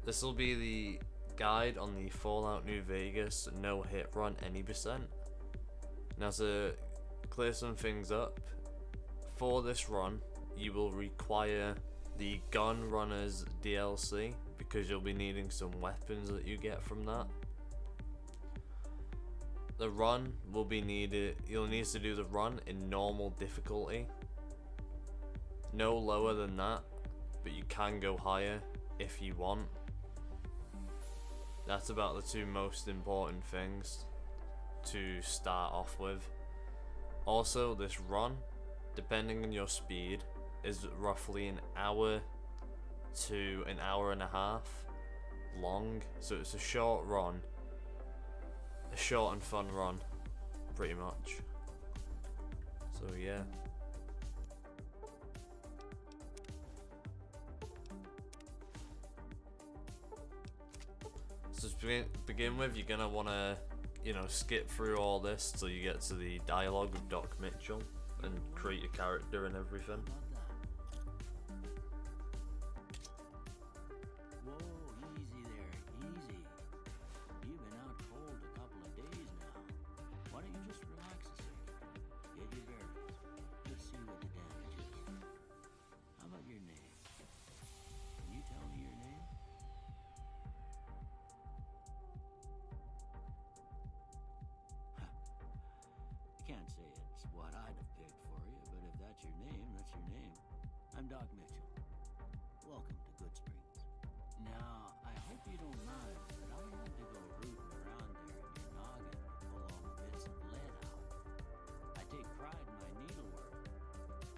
This will be the guide on the Fallout New Vegas no hit run any percent. Now, to clear some things up, for this run you will require the Gun Runners DLC because you'll be needing some weapons that you get from that. The run will be needed, you'll need to do the run in normal difficulty, no lower than that, but you can go higher if you want. That's about the two most important things to start off with. Also, this run, depending on your speed, is roughly an hour to an hour and a half long, so it's a short run, a short and fun run, pretty much. So yeah. So to begin with, you're gonna wanna, skip through all this till you get to the dialogue with Doc Mitchell and create your character and everything. Whoa, easy there, easy. You've been out cold a couple of days now. Why don't you just relax a second? Get your bearings. Let's see what the damage is. How about your name? Can you tell me your name? I can't say it's what I'd have picked for you, but if that's your name, that's your name. I'm Doc Mitchell. Welcome to Good Springs. Now, I hope you don't mind, but I had to go rooting around there in your noggin to pull all the bits of lead out. I take pride in my needlework,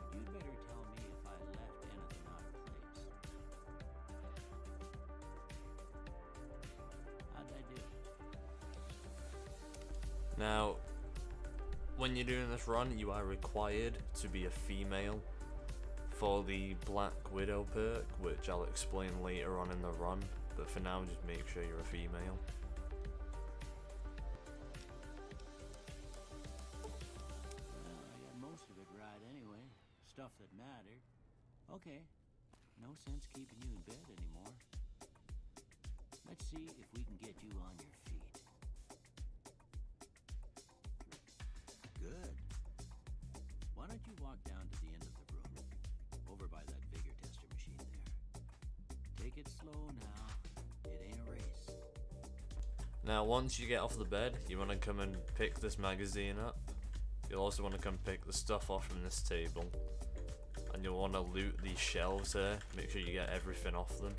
but you'd better tell me if I left anything out of place. How'd I do? Now, when you're doing this run, you are required to be a female for the Black Widow perk, which I'll explain later on in the run, but for now just make sure you're a female. Well, I got most of it right anyway. Stuff that mattered. Okay, no sense keeping you in bed anymore. Let's see if we can get you on your feet. Good. Why don't you walk down to the end of the room, over by that vigor tester machine there. Take it slow now. It ain't a race. Now, once you get off the bed, you want to come and pick this magazine up. You'll also want to come pick the stuff off from this table. And you'll want to loot these shelves here. Make sure you get everything off them.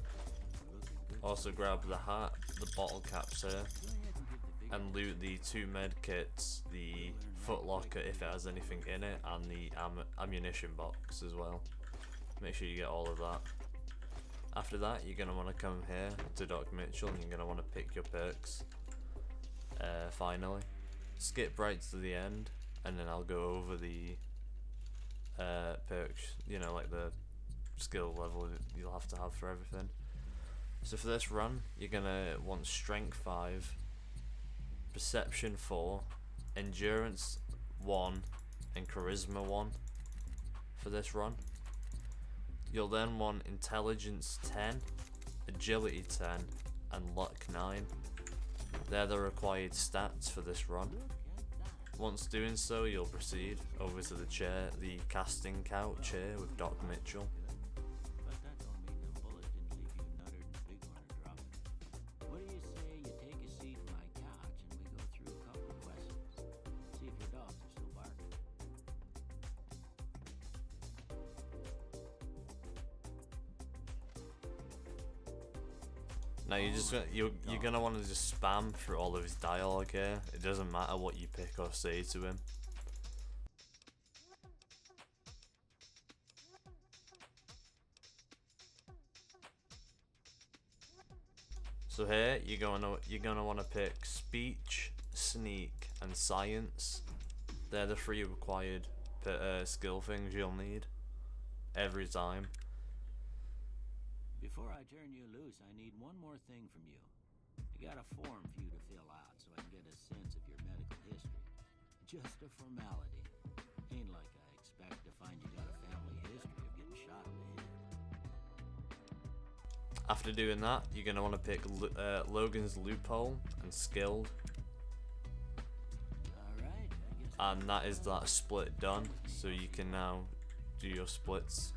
Also grab the hat, the bottle caps here, and loot the 2 med kits, the foot locker if it has anything in it, and the ammunition box as well. Make sure you get all of that. After that, you're going to want to come here to Doc Mitchell and you're going to want to pick your perks. Finally. Skip right to the end and then I'll go over the perks, like the skill level you'll have to have for everything. So for this run, you're going to want Strength 5, Perception 4, Endurance 1 and Charisma 1 for this run. You'll then want Intelligence 10, Agility 10 and Luck 9. They're the required stats for this run. Once doing so, you'll proceed over to the casting couch here with Doc Mitchell. But that don't mean them bullets didn't leave you nuttered and big one or dropping. What do you say you take a seat on my couch and we go through a couple of questions? See if your dogs are still barking. Now you're gonna want to just spam through all of his dialogue here. It doesn't matter what you pick or say to him. So here you're gonna want to pick speech, sneak, and science. They're the 3 required skill things you'll need every time. Before I turn you loose, I need one more thing from you. I got a form for you to fill out so I can get a sense of your medical history. Just a formality. Ain't like I expect to find you got a family history of getting shot in the head. After doing that, you're going to want to pick Logan's Loophole and Skilled. Alright, I guess. And that is that split done. So you can now do your splits.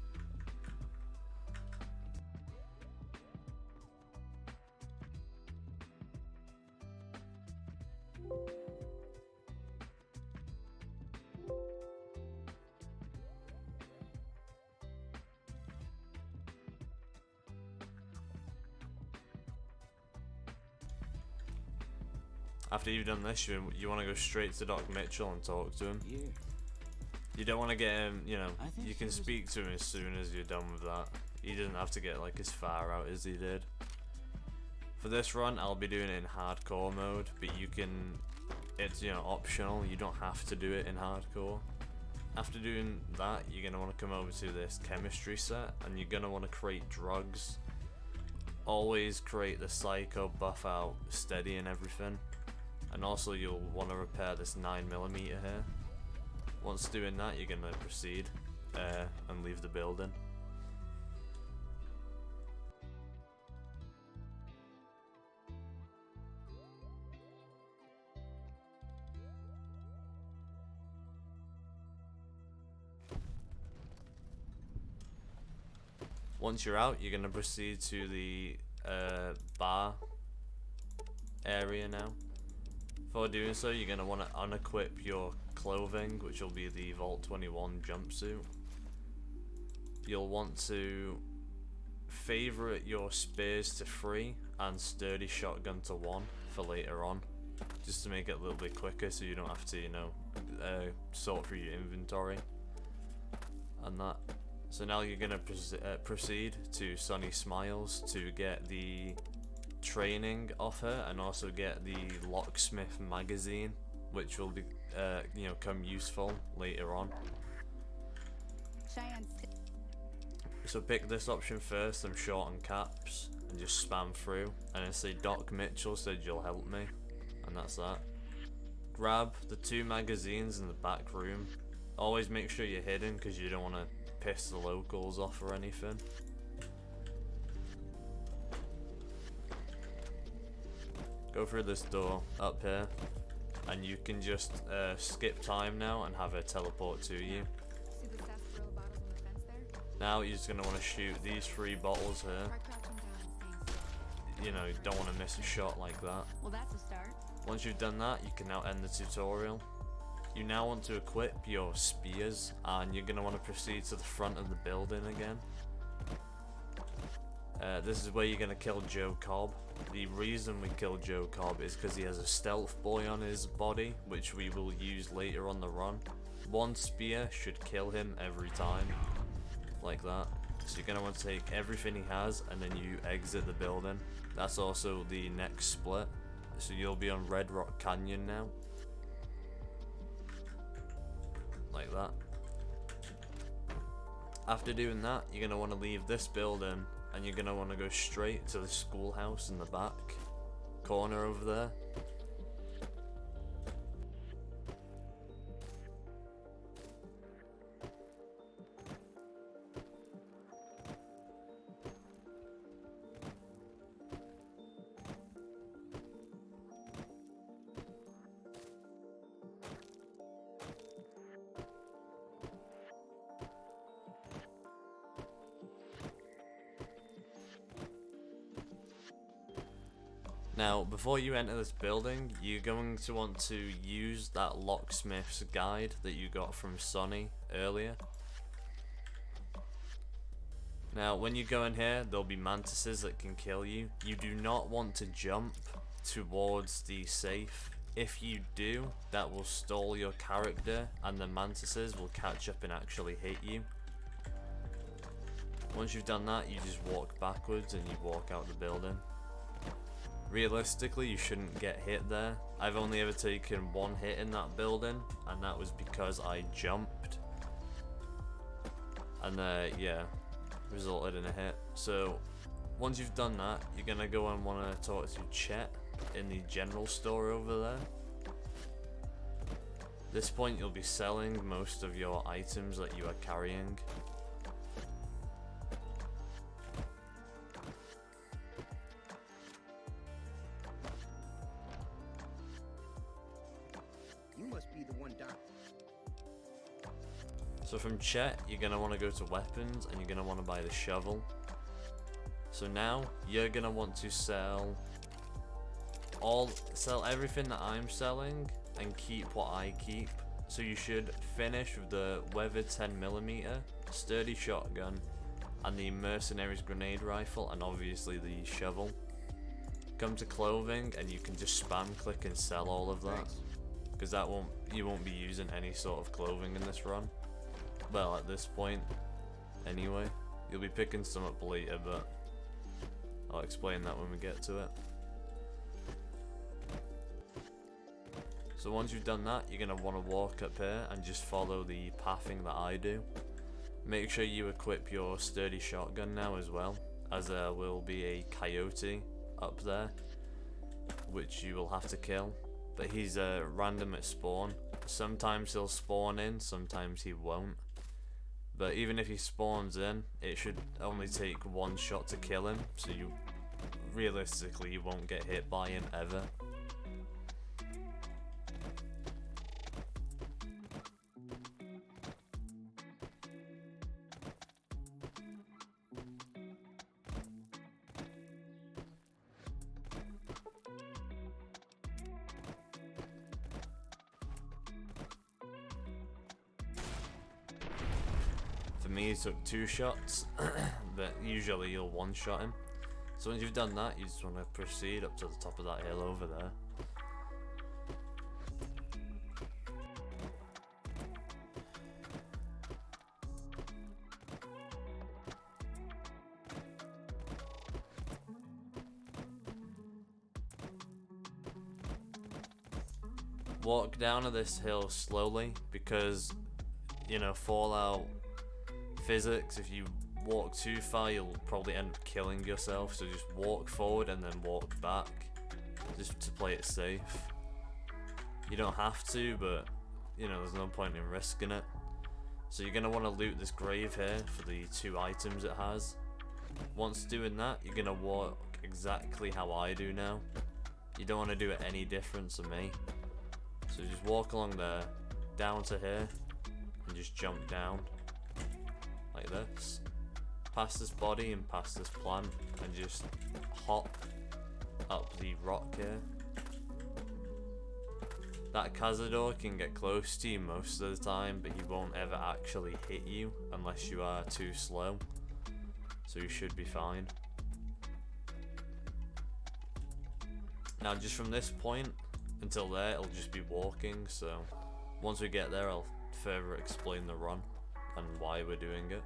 After you've done this, you want to go straight to Doc Mitchell and talk to him. Here. You don't want to get him, you know, I think you she can was- speak to him as soon as you're done with that. He doesn't have to get like as far out as he did. For this run, I'll be doing it in hardcore mode, but you can, it's, you know, optional. You don't have to do it in hardcore. After doing that, you're going to want to come over to this chemistry set, and you're going to want to create drugs. Always create the psycho buff out steady and everything. And also you'll want to repair this 9mm here. Once doing that, you're going to proceed and leave the building. Once you're out, you're going to proceed to the bar area now. For doing so, you're going to want to unequip your clothing, which will be the Vault 21 jumpsuit. You'll want to favorite your spears to 3 and sturdy shotgun to 1 for later on, just to make it a little bit quicker so you don't have to, you know, sort through your inventory and that. So now you're going to proceed to Sunny Smiles to get the training off her and also get the locksmith magazine, which will be you know, come useful later on. So pick this option first and shorten caps and just spam through and then say Doc Mitchell said you'll help me, and that's that. Grab the 2 magazines in the back room. Always make sure you're hidden because you don't want to piss the locals off or anything. Go through this door up here, and you can just skip time now and have her teleport to you. See the sarsaparilla bottles on the fence there? Now you're just gonna want to shoot these 3 bottles here. Try crouching down and staying still. You know, you don't want to miss a shot like that. Well, that's a start. Once you've done that, you can now end the tutorial. You now want to equip your spears, and you're gonna want to proceed to the front of the building again. This is where you're gonna kill Joe Cobb. The reason we killed Joe Cobb is because he has a stealth boy on his body, which we will use later on the run. 1 spear should kill him every time, like that. So you're gonna want to take everything he has, and then you exit the building. That's also the next split. So you'll be on Red Rock Canyon now, like that. After doing that, you're gonna want to leave this building, and you're gonna want to go straight to the schoolhouse in the back corner over there. Now, before you enter this building, you're going to want to use that locksmith's guide that you got from Sonny earlier. Now, when you go in here, there'll be mantises that can kill you. You do not want to jump towards the safe. If you do, that will stall your character, and the mantises will catch up and actually hit you. Once you've done that, you just walk backwards and you walk out the building. Realistically, you shouldn't get hit there. I've only ever taken 1 hit in that building, and that was because I jumped. And yeah, resulted in a hit. So once you've done that, you're gonna go and want to talk to Chet in the general store over there. At this point, you'll be selling most of your items that you are carrying. So from Chet, you're going to want to go to weapons and you're going to want to buy the shovel. So now you're going to want to sell everything that I'm selling and keep what I keep. So you should finish with the weathered 10mm, sturdy shotgun, and the mercenary's grenade rifle, and obviously the shovel. Come to clothing and you can just spam click and sell all of that, because you won't be using any sort of clothing in this run. Well, at this point anyway. You'll be picking some up later, but I'll explain that when we get to it. So once you've done that, you're going to want to walk up here and just follow the pathing that I do. Make sure you equip your sturdy shotgun now as well, as there will be a coyote up there, which you will have to kill. But he's random at spawn. Sometimes he'll spawn in, sometimes he won't. But even if he spawns in, it should only take one shot to kill him, so realistically you won't get hit by him ever. For me, it took 2 shots, but usually you'll one-shot him. So once you've done that, you just want to proceed up to the top of that hill over there. Walk down this hill slowly, because, you know, Fallout physics, if you walk too far you'll probably end up killing yourself, so just walk forward and then walk back, just to play it safe. You don't have to, but you know, there's no point in risking it. So you're going to want to loot this grave here for the 2 items it has. Once doing that, you're going to walk exactly how I do now. You don't want to do it any different to me. So just walk along there, down to here, and just jump down like this, past this body and past this plant, and just hop up the rock here. That cazador can get close to you most of the time, but he won't ever actually hit you unless you are too slow, so you should be fine. Now just from this point until there, it'll just be walking, so once we get there I'll further explain the run and why we're doing it.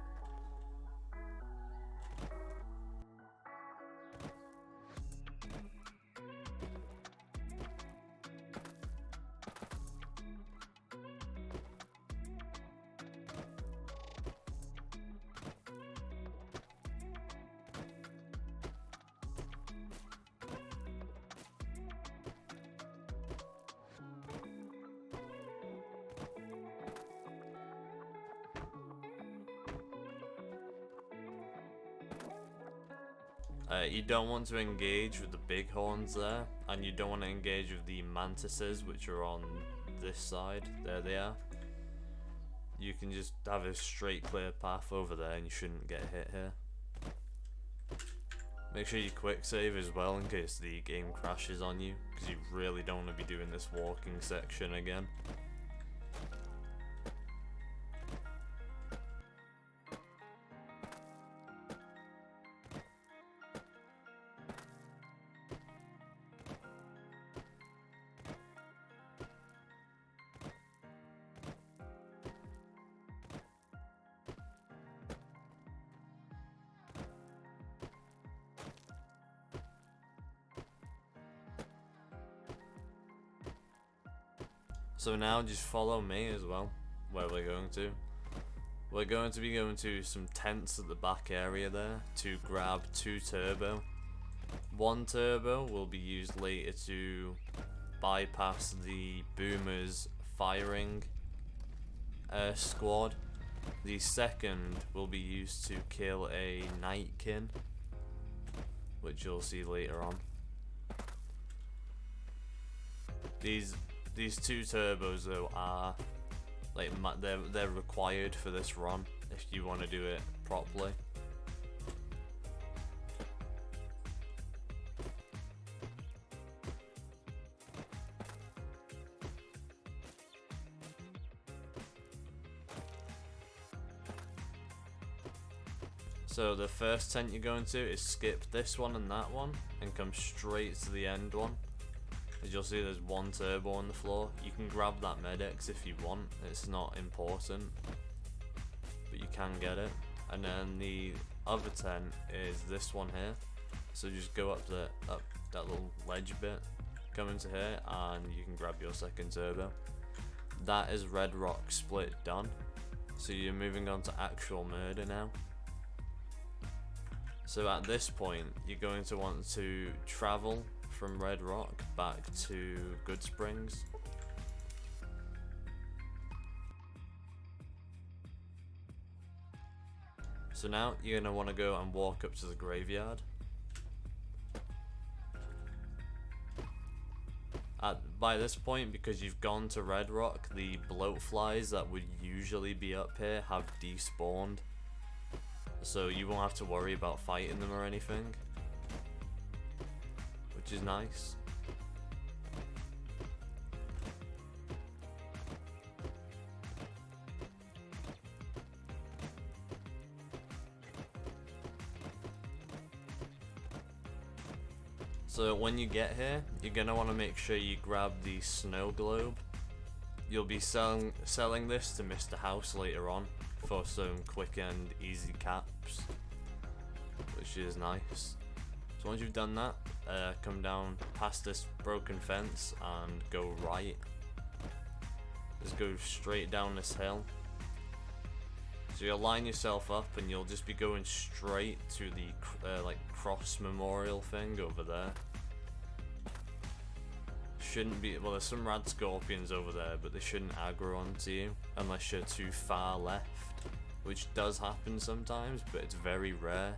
You don't want to engage with the bighorns there, and you don't want to engage with the mantises, which are on this side. There they are. You can just have a straight clear path over there and you shouldn't get hit here. Make sure you quick save as well in case the game crashes on you, because you really don't want to be doing this walking section again. So now just follow me as well, where we're going to. We're going to be going to some tents at the back area there to grab 2 turbo. 1 turbo will be used later to bypass the boomers firing squad. The second will be used to kill a nightkin, which you'll see later on. These 2 turbos though are Like they're required for this run if you want to do it properly. So the first tent you're going to is skip this one and that one and come straight to the end one. As you'll see, there's one turbo on the floor. You can grab that Med-X if you want. It's not important, but you can get it. And then the other tent is this one here. So just go up that little ledge bit, come into here, and you can grab your second turbo. That is Red Rock split done. So you're moving on to actual murder now. So at this point, you're going to want to travel from Red Rock back to Goodsprings. So now you're going to want to go and walk up to the graveyard. By this point, because you've gone to Red Rock, the bloatflies that would usually be up here have despawned. So you won't have to worry about fighting them or anything, which is nice. So when you get here, you're going to want to make sure you grab the snow globe. You'll be selling this to Mr. House later on for some quick and easy caps, which is nice. So once you've done that, come down past this broken fence and go right. Just go straight down this hill. So you'll line yourself up and you'll just be going straight to the like cross memorial thing over there. Shouldn't be, well, there's some rad scorpions over there, but they shouldn't aggro onto you unless you're too far left, which does happen sometimes, but it's very rare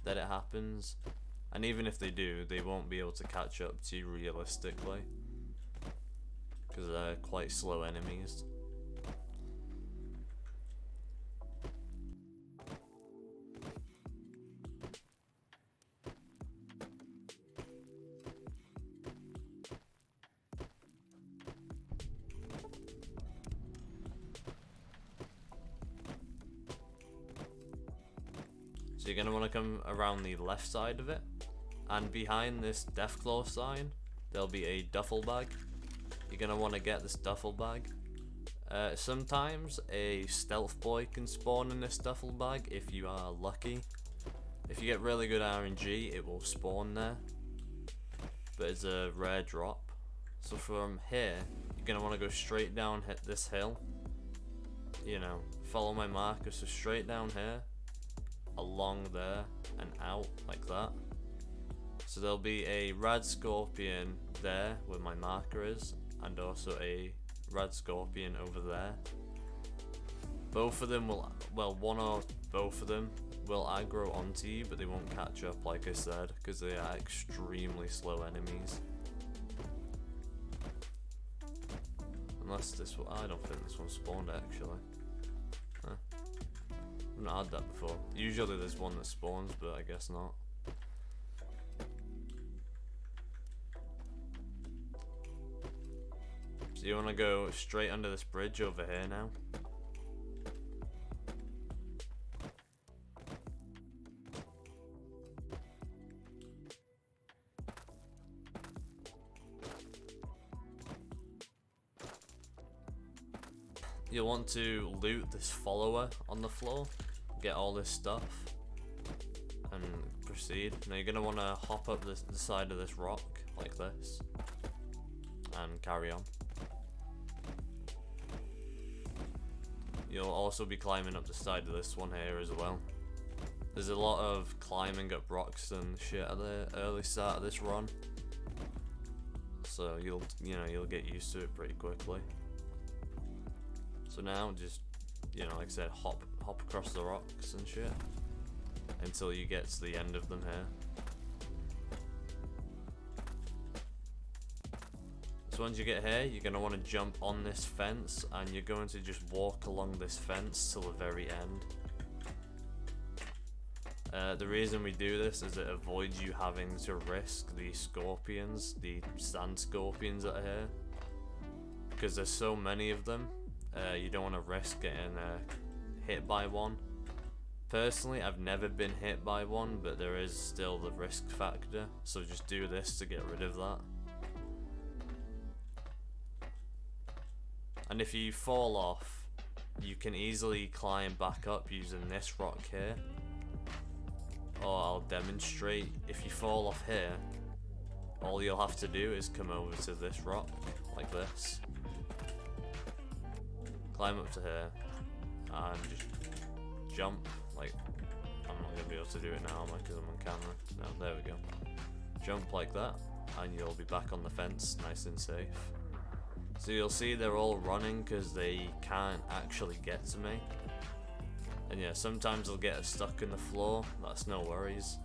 that it happens. And even if they do, they won't be able to catch up to you realistically, because they're quite slow enemies. So you're going to want to come around the left side of it, and behind this Deathclaw sign there'll be a duffel bag. You're going to want to get this duffel bag. Sometimes a stealth boy can spawn in this duffel bag if you are lucky. If you get really good RNG, it will spawn there, but it's a rare drop. So from here, you're going to want to go straight down this hill. You know, follow my marker, so straight down here, along there, and out like that. So there'll be a rad scorpion there where my marker is, and also a rad scorpion over there. Both of them will, well, one or both of them will aggro onto you, but they won't catch up, like I said, because they are extremely slow enemies. Unless this one, I don't think this one spawned actually. Huh. I've not had that before. Usually there's one that spawns, but I guess not. So you want to go straight under this bridge over here now. You'll want to loot this follower on the floor, get all this stuff, and proceed. Now you're going to want to hop up the side of this rock like this and carry on. You'll also be climbing up the side of this one here as well. There's a lot of climbing up rocks and shit at the early start of this run, so you'll get used to it pretty quickly. So now just, like I said, hop across the rocks and shit until you get to the end of them here. So So once you get here, you're going to want to jump on this fence, and you're going to just walk along this fence till the very end. The reason we do this is it avoids you having to risk the scorpions, the sand scorpions that are here. Because there's so many of them, you don't want to risk getting hit by one. Personally, I've never been hit by one, but there is still the risk factor, so just do this to get rid of that. And if you fall off, you can easily climb back up using this rock here. Or I'll demonstrate. If you fall off here, all you'll have to do is come over to this rock, like this. Climb up to here, and just jump. Like, I'm not going to be able to do it now, am I? Because I'm on camera. No, there we go. Jump like that, and you'll be back on the fence, nice and safe. So you'll see they're all running because they can't actually get to me. And yeah, sometimes they'll get stuck in the floor, that's no worries.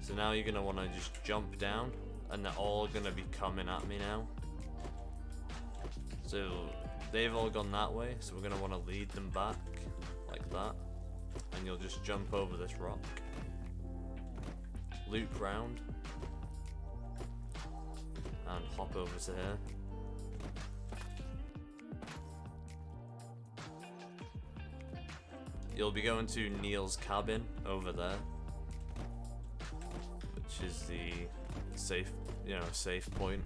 So now you're going to want to just jump down, and they're all going to be coming at me now. So they've all gone that way, so we're going to want to lead them back, like that. And you'll just jump over this rock, loop round, and hop over to here. You'll be going to Neil's cabin over there, which is the safe point.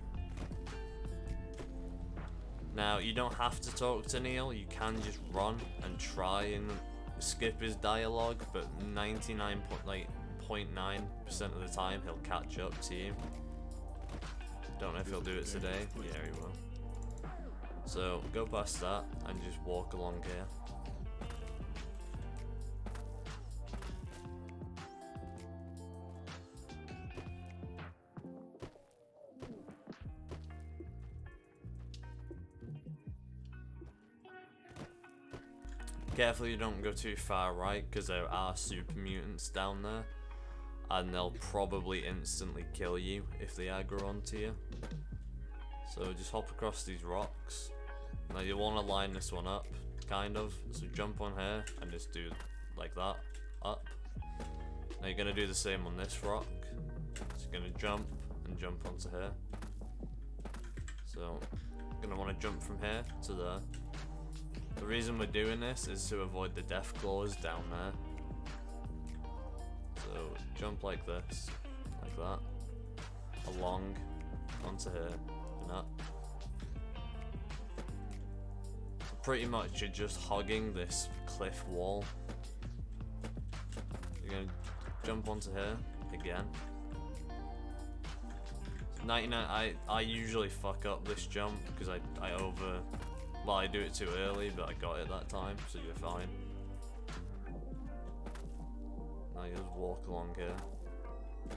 Now, you don't have to talk to Neil, you can just run and try and skip his dialogue, but 99.9% of the time he'll catch up to you. Don't know if he'll do it today. Yeah, he will. So, go past that and just walk along here. Careful you don't go too far right, because there are super mutants down there, and they'll probably instantly kill you if they aggro onto you. So just hop across these rocks. Now you want to line this one up, kind of. So jump on here and just do like that, up. Now you're going to do the same on this rock. So you're going to jump and jump onto here. So you're going to want to jump from here to there. The reason we're doing this is to avoid the death claws down there. So jump like this, like that, along, onto here, and up. Pretty much you're just hogging this cliff wall. You're gonna jump onto here, again. 99, I usually fuck up this jump, because I do it too early, but I got it that time, so you're fine. Now you just walk along here,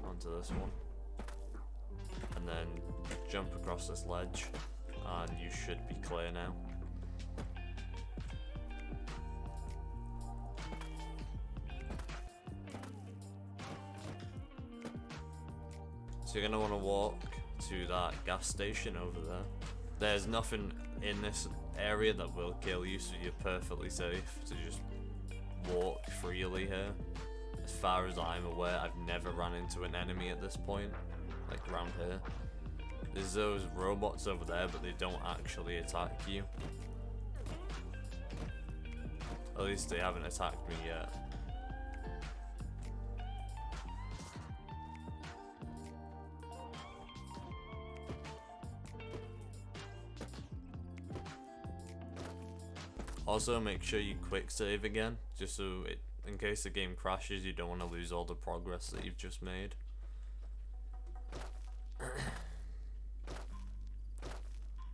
onto this one, and then jump across this ledge, and you should be clear now. So you're going to want to walk to that gas station over there. There's nothing in this area that will kill you, so you're perfectly safe to just walk freely here. As far as I'm aware, I've never run into an enemy at this point, like around here. There's those robots over there, but they don't actually attack you. At least they haven't attacked me yet. Also, make sure you quick save again, just so in case the game crashes, you don't want to lose all the progress that you've just made.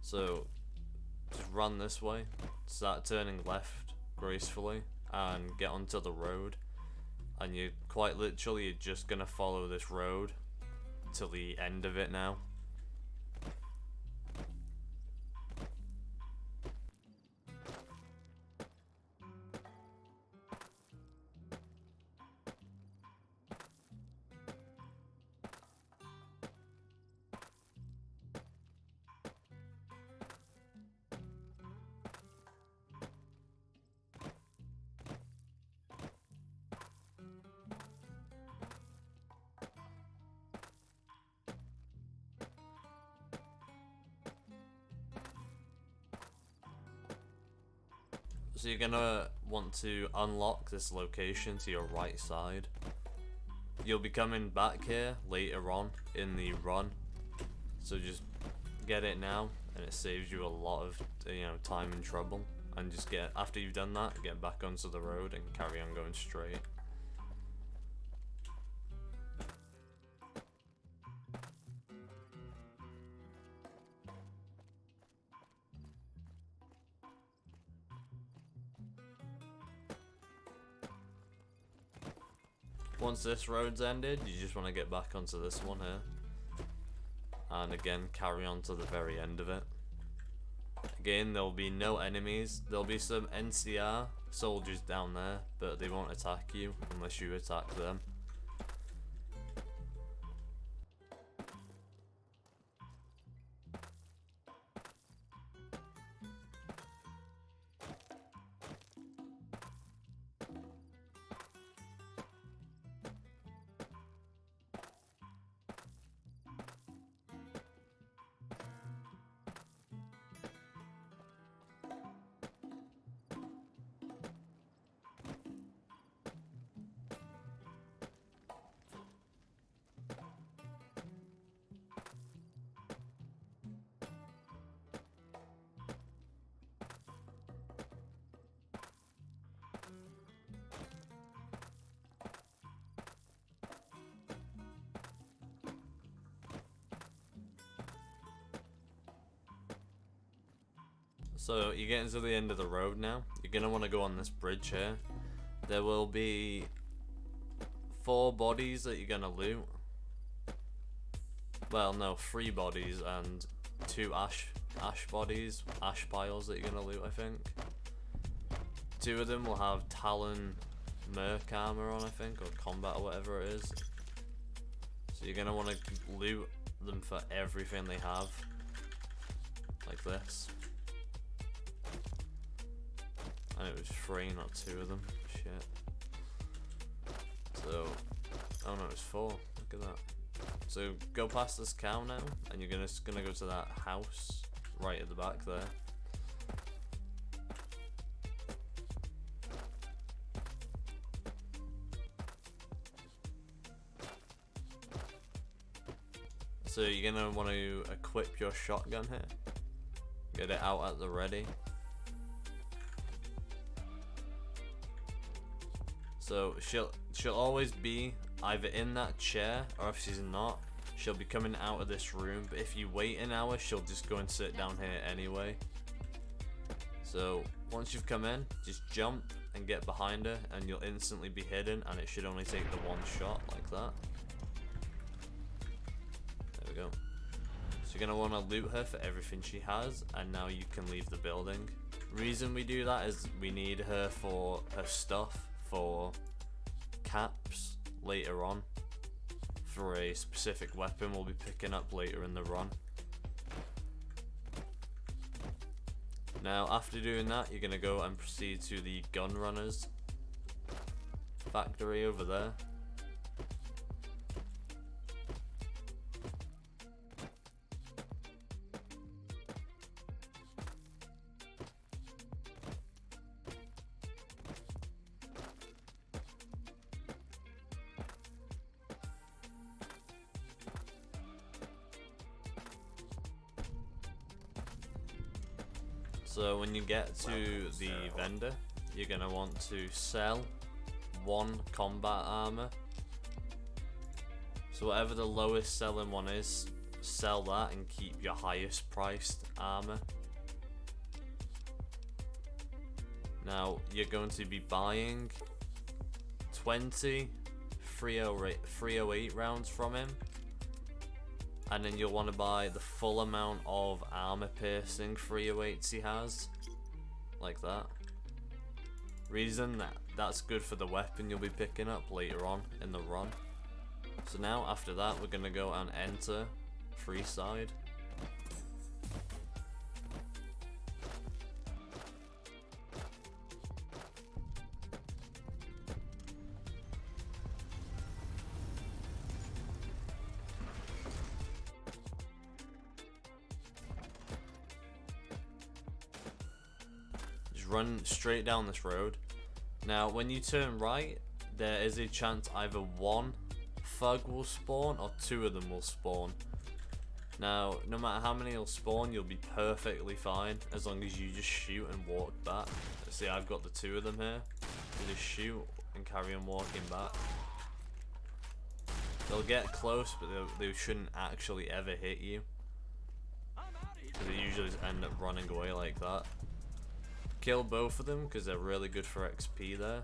So, just run this way, start turning left gracefully, and get onto the road. And you quite literally, you're just gonna follow this road till the end of it now. So you're gonna want to unlock this location to your right side. You'll be coming back here later on in the run, so just get it now, and it saves you a lot of time and trouble. And just after you've done that, get back onto the road and carry on going straight. Once this road's ended, you just want to get back onto this one here. And again, carry on to the very end of it. Again, there'll be no enemies. There'll be some NCR soldiers down there, but they won't attack you unless you attack them. So you're getting to the end of the road now. You're gonna want to go on this bridge here. There will be 4 bodies that you're gonna loot. Well, no, 3 bodies and 2 ash piles that you're gonna loot, I think. 2 of them will have Talon Merc armor on, I think, or combat or whatever it is. So you're gonna want to loot them for everything they have, like this. And it was 3, not 2 of them. Shit. So, oh no, it's 4. Look at that. So go past this cow now, and you're just gonna go to that house right at the back there. So you're gonna want to equip your shotgun here. Get it out at the ready. So she'll always be either in that chair, or if she's not, she'll be coming out of this room. But if you wait an hour, she'll just go and sit down here anyway. So once you've come in, just jump and get behind her, and you'll instantly be hidden, and it should only take the 1 shot like that. There we go. So you're gonna want to loot her for everything she has, and now you can leave the building. Reason we do that is we need her for her stuff for caps later on, for a specific weapon we'll be picking up later in the run. Now after doing that, you're gonna go and proceed to the gun runners factory over there. So when you get to the vendor, you're gonna want to sell 1 combat armor. So whatever the lowest selling one is, sell that and keep your highest priced armor. Now you're going to be buying 20 308 rounds from him. And then you'll want to buy the full amount of armor piercing 308s he has, like that. Reason that's good for the weapon you'll be picking up later on in the run. So now after that, we're gonna go and enter Freeside. just run straight down this road. Now, when you turn right, there is a chance either one thug will spawn or two of them will spawn. Now, no matter how many will spawn, you'll be perfectly fine as long as you just shoot and walk back. See, I've got the two of them here. You just shoot and carry on walking back. They'll get close, but they shouldn't actually ever hit you. Because they usually just end up running away like that. Kill both of them because they're really good for XP there.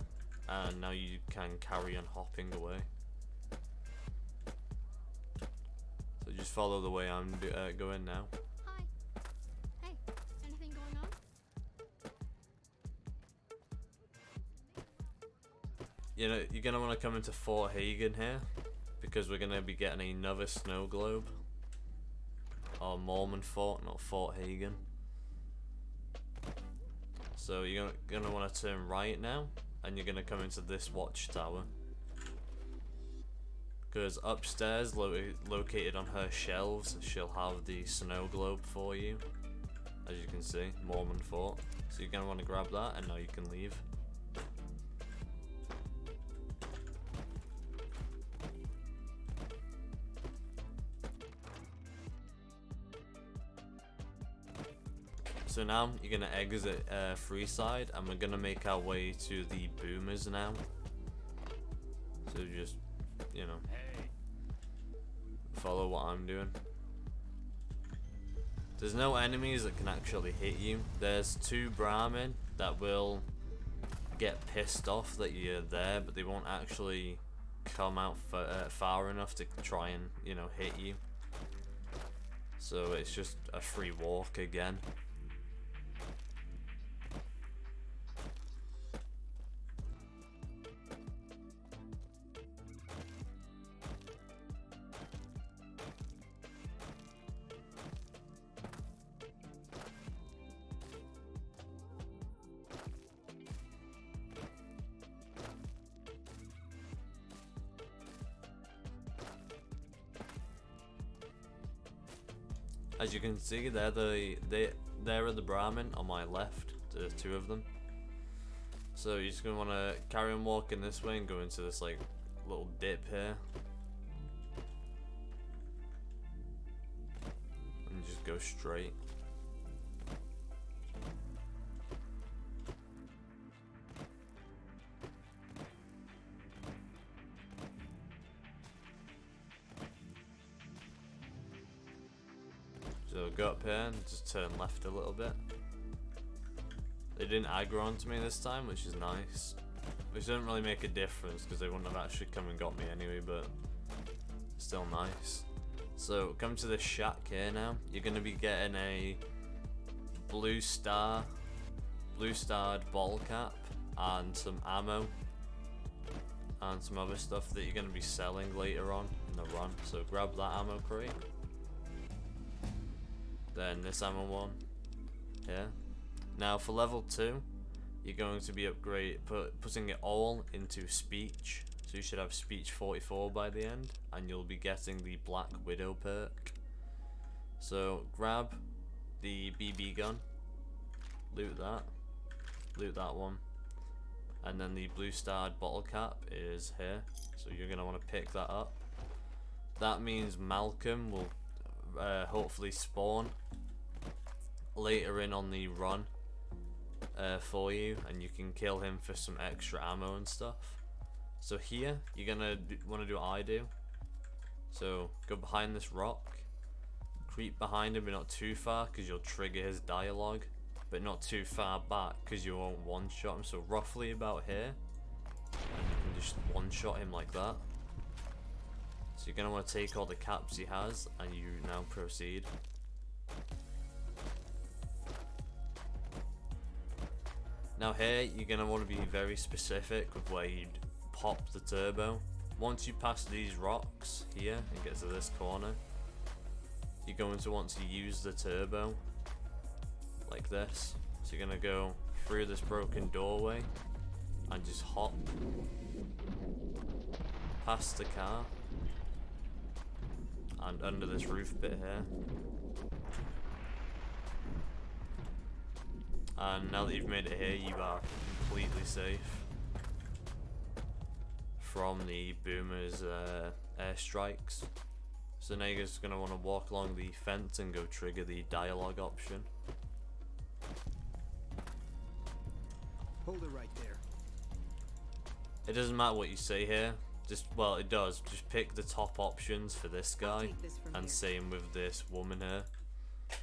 And now you can carry on hopping away. So just follow the way I'm going now. Hi. Hey, anything going on? You know, you're going to want to come into Fort Hagen here. Because we're going to be getting another snow globe. Or Mormon Fort, not Fort Hagen. So you're going to want to turn right now. And you're going to come into this watchtower. Because upstairs, located on her shelves, she'll have the snow globe for you. As you can see, Mormon Fort. So you're going to want to grab that and now you can leave. So now you're going to exit Freeside and we're going to make our way to the boomers now. So just, you know, follow what I'm doing. There's no enemies that can actually hit you. There's two Brahmin that will get pissed off that you're there, but they won't actually come out far enough to try and, you know, hit you. So it's just a free walk again. As you can see, they're the Brahmin on my left. There's two of them. So you're just gonna want to carry on walking this way and go into this like little dip here, and just go straight. So go up here and just turn left a little bit. They didn't aggro onto me this time, which is nice. Which didn't really make a difference because they wouldn't have actually come and got me anyway, but still nice. So come to this shack here now. You're going to be getting a blue-starred bottle cap and some ammo and some other stuff that you're going to be selling later on in the run. So grab that ammo crate. Then this ammo one here. Now for level 2, you're going to be putting it all into speech. So you should have speech 44 by the end, and you'll be getting the Black Widow perk. So grab the BB gun, loot that one, and then the blue-starred bottle cap is here. So you're gonna want to pick that up. That means Malcolm will hopefully spawn later in on the run for you, and you can kill him for some extra ammo and stuff. So here you're gonna want to do what I do. So go behind this rock, creep behind him but not too far because you'll trigger his dialogue, but not too far back because you won't one-shot him. So roughly about here, and you can just one-shot him like that. So you're going to want to take all the caps he has, and you now proceed. Now here, you're going to want to be very specific with where you'd pop the turbo. Once you pass these rocks here and get to this corner, you're going to want to use the turbo like this. So you're going to go through this broken doorway and just hop past the car and under this roof bit here, And now that you've made it here, you are completely safe from the boomers' airstrikes. So now you're just going to want to walk along the fence and go trigger the dialogue option. Hold it right there. It doesn't matter what you say here. Just, well, it does. Just pick the top options for this guy, and same with this woman here,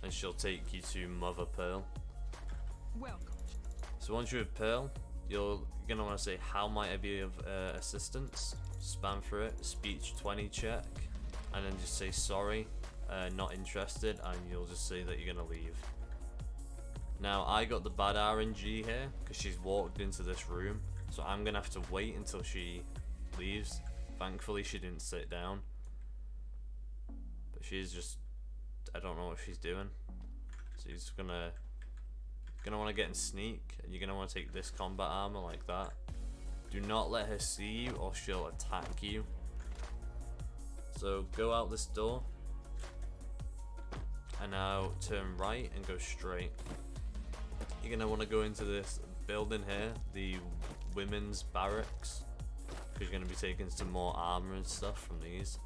and she'll take you to Mother Pearl. Welcome. So once you're with Pearl, you're gonna want to say, how might I be of assistance? Spam through it, speech 20 check, and then just say sorry, not interested, and you'll just say that you're gonna leave. Now I got the bad RNG here because she's walked into this room, so I'm gonna have to wait until she leaves. Thankfully she didn't sit down, but she's just, I don't know what she's doing. So you're just gonna want to get in sneak, and you're gonna want to take this combat armor like that. Do not let her see you or she'll attack you. So go out this door and now turn right and go straight. You're gonna want to go into this building here, the women's barracks, because you're gonna be taking some more armor and stuff from these.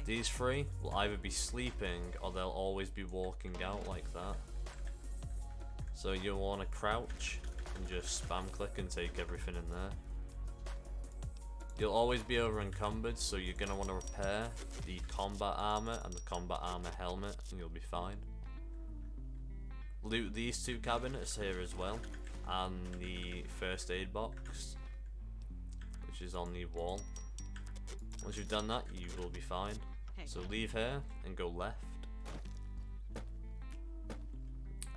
These three will either be sleeping or they'll always be walking out like that. So you'll want to crouch and just spam click and take everything in there. You'll always be over encumbered, so you're going to want to repair the combat armor and the combat armor helmet, and you'll be fine. Loot these two cabinets here as well, and the first aid box, which is on the wall. Once you've done that, you will be fine. So leave here and go left,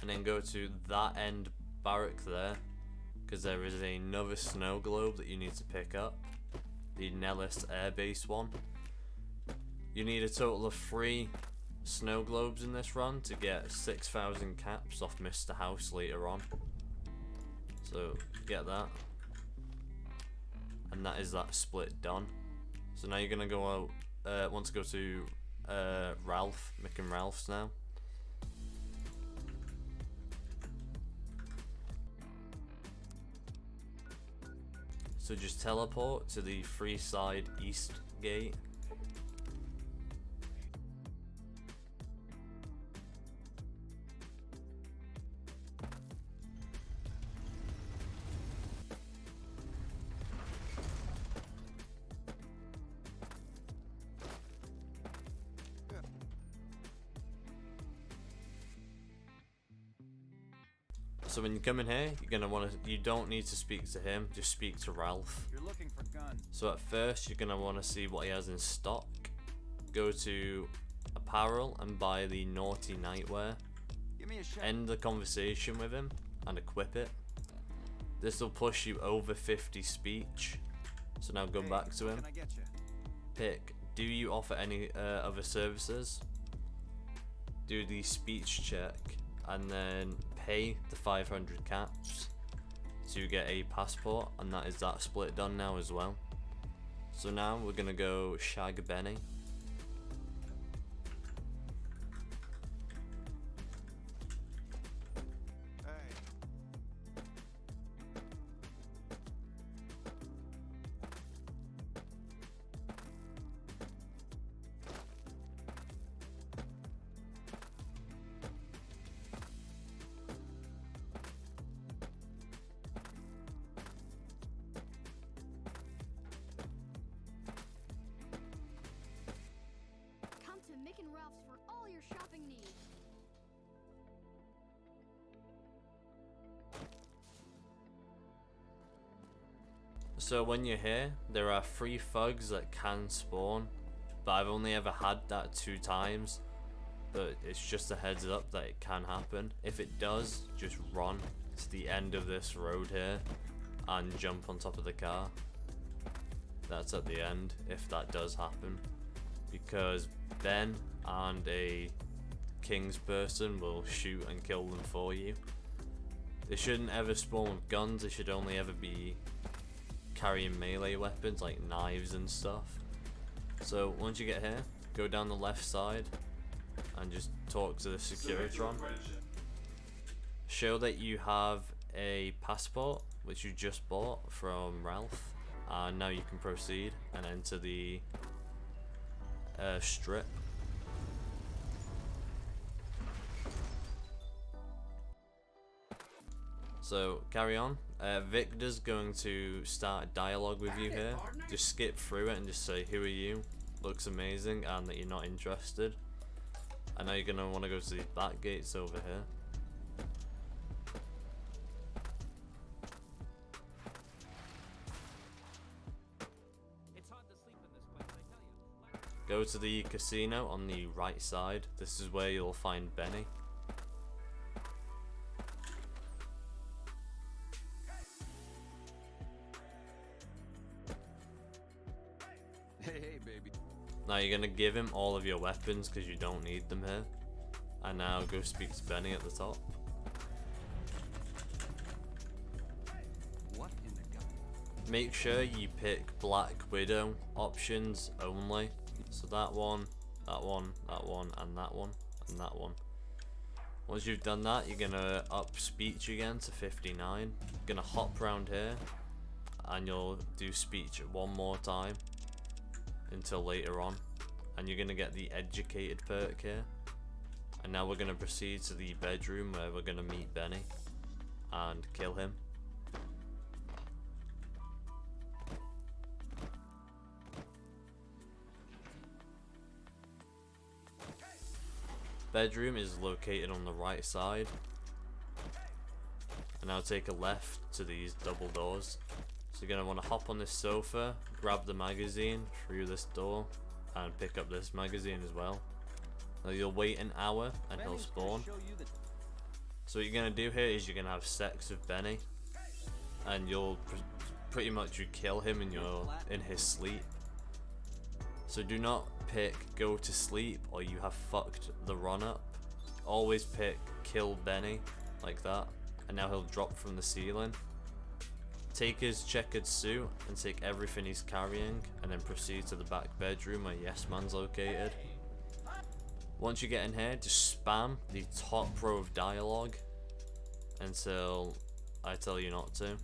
and then go to that end barrack there, because there is another snow globe that you need to pick up, the Nellis Air Base one. You need a total of 3 snow globes in this run to get 6,000 caps off Mr. House later on. So get that, and that is that split done. So now you're gonna go out, want to go to Ralph, Mick and Ralph's now. So just teleport to the Freeside East gate. So when you come in here, you're gonna want to. You don't need to speak to him. Just speak to Ralph. You're looking for guns. So at first, you're gonna want to see what he has in stock. Go to apparel and buy the naughty nightwear. Give me a shot. End the conversation with him and equip it. This will push you over 50 speech. So now go back to him. Can I get you? Pick. Do you offer any other services? Do the speech check and then pay the 500 caps to get a passport, and that is that split done now as well. So now we're gonna go shag Benny. Come to Mick and Ralph's for all your shopping needs. So when you're here, there are 3 thugs that can spawn, but I've only ever had that 2 times. But it's just a heads up that it can happen. If it does, just run to the end of this road here and jump on top of the car. That's at the end if that does happen, because Ben and a King's person will shoot and kill them for you. They shouldn't ever spawn with guns. They should only ever be carrying melee weapons like knives and stuff. So once you get here, go down the left side and just talk to the Securitron. Show that you have a passport, which you just bought from Ralph, and now you can proceed and enter the strip. So carry on. Victor's going to start a dialogue with you here. Just skip through it and just say, who are you? Looks amazing, and that you're not interested. I know you're going to want to go to these back gates over here. Go to the casino on the right side. This is where you'll find Benny. Hey, baby. Now you're gonna give him all of your weapons because you don't need them here. And now go speak to Benny at the top. What in the gun? Make sure you pick Black Widow options only. So that one, that one, that one, and that one, and that one. Once you've done that, you're gonna up speech again to 59. You're gonna hop around here, and you'll do speech one more time until later on. And you're gonna get the educated perk here. And now we're gonna proceed to the bedroom where we're gonna meet Benny and kill him. Bedroom is located on the right side. And now take a left to these double doors. So you're gonna want to hop on this sofa, grab the magazine through this door, and pick up this magazine as well. Now you'll wait an hour and he'll spawn. So what you're gonna do here is you're gonna have sex with Benny, and you'll pretty much you kill him in his sleep. So do not pick go to sleep or you have fucked the run up. Always pick kill Benny like that, and now he'll drop from the ceiling. Take his checkered suit and take everything he's carrying, and then proceed to the back bedroom where Yes Man's located. Once you get in here, just spam the top row of dialogue until I tell you not to.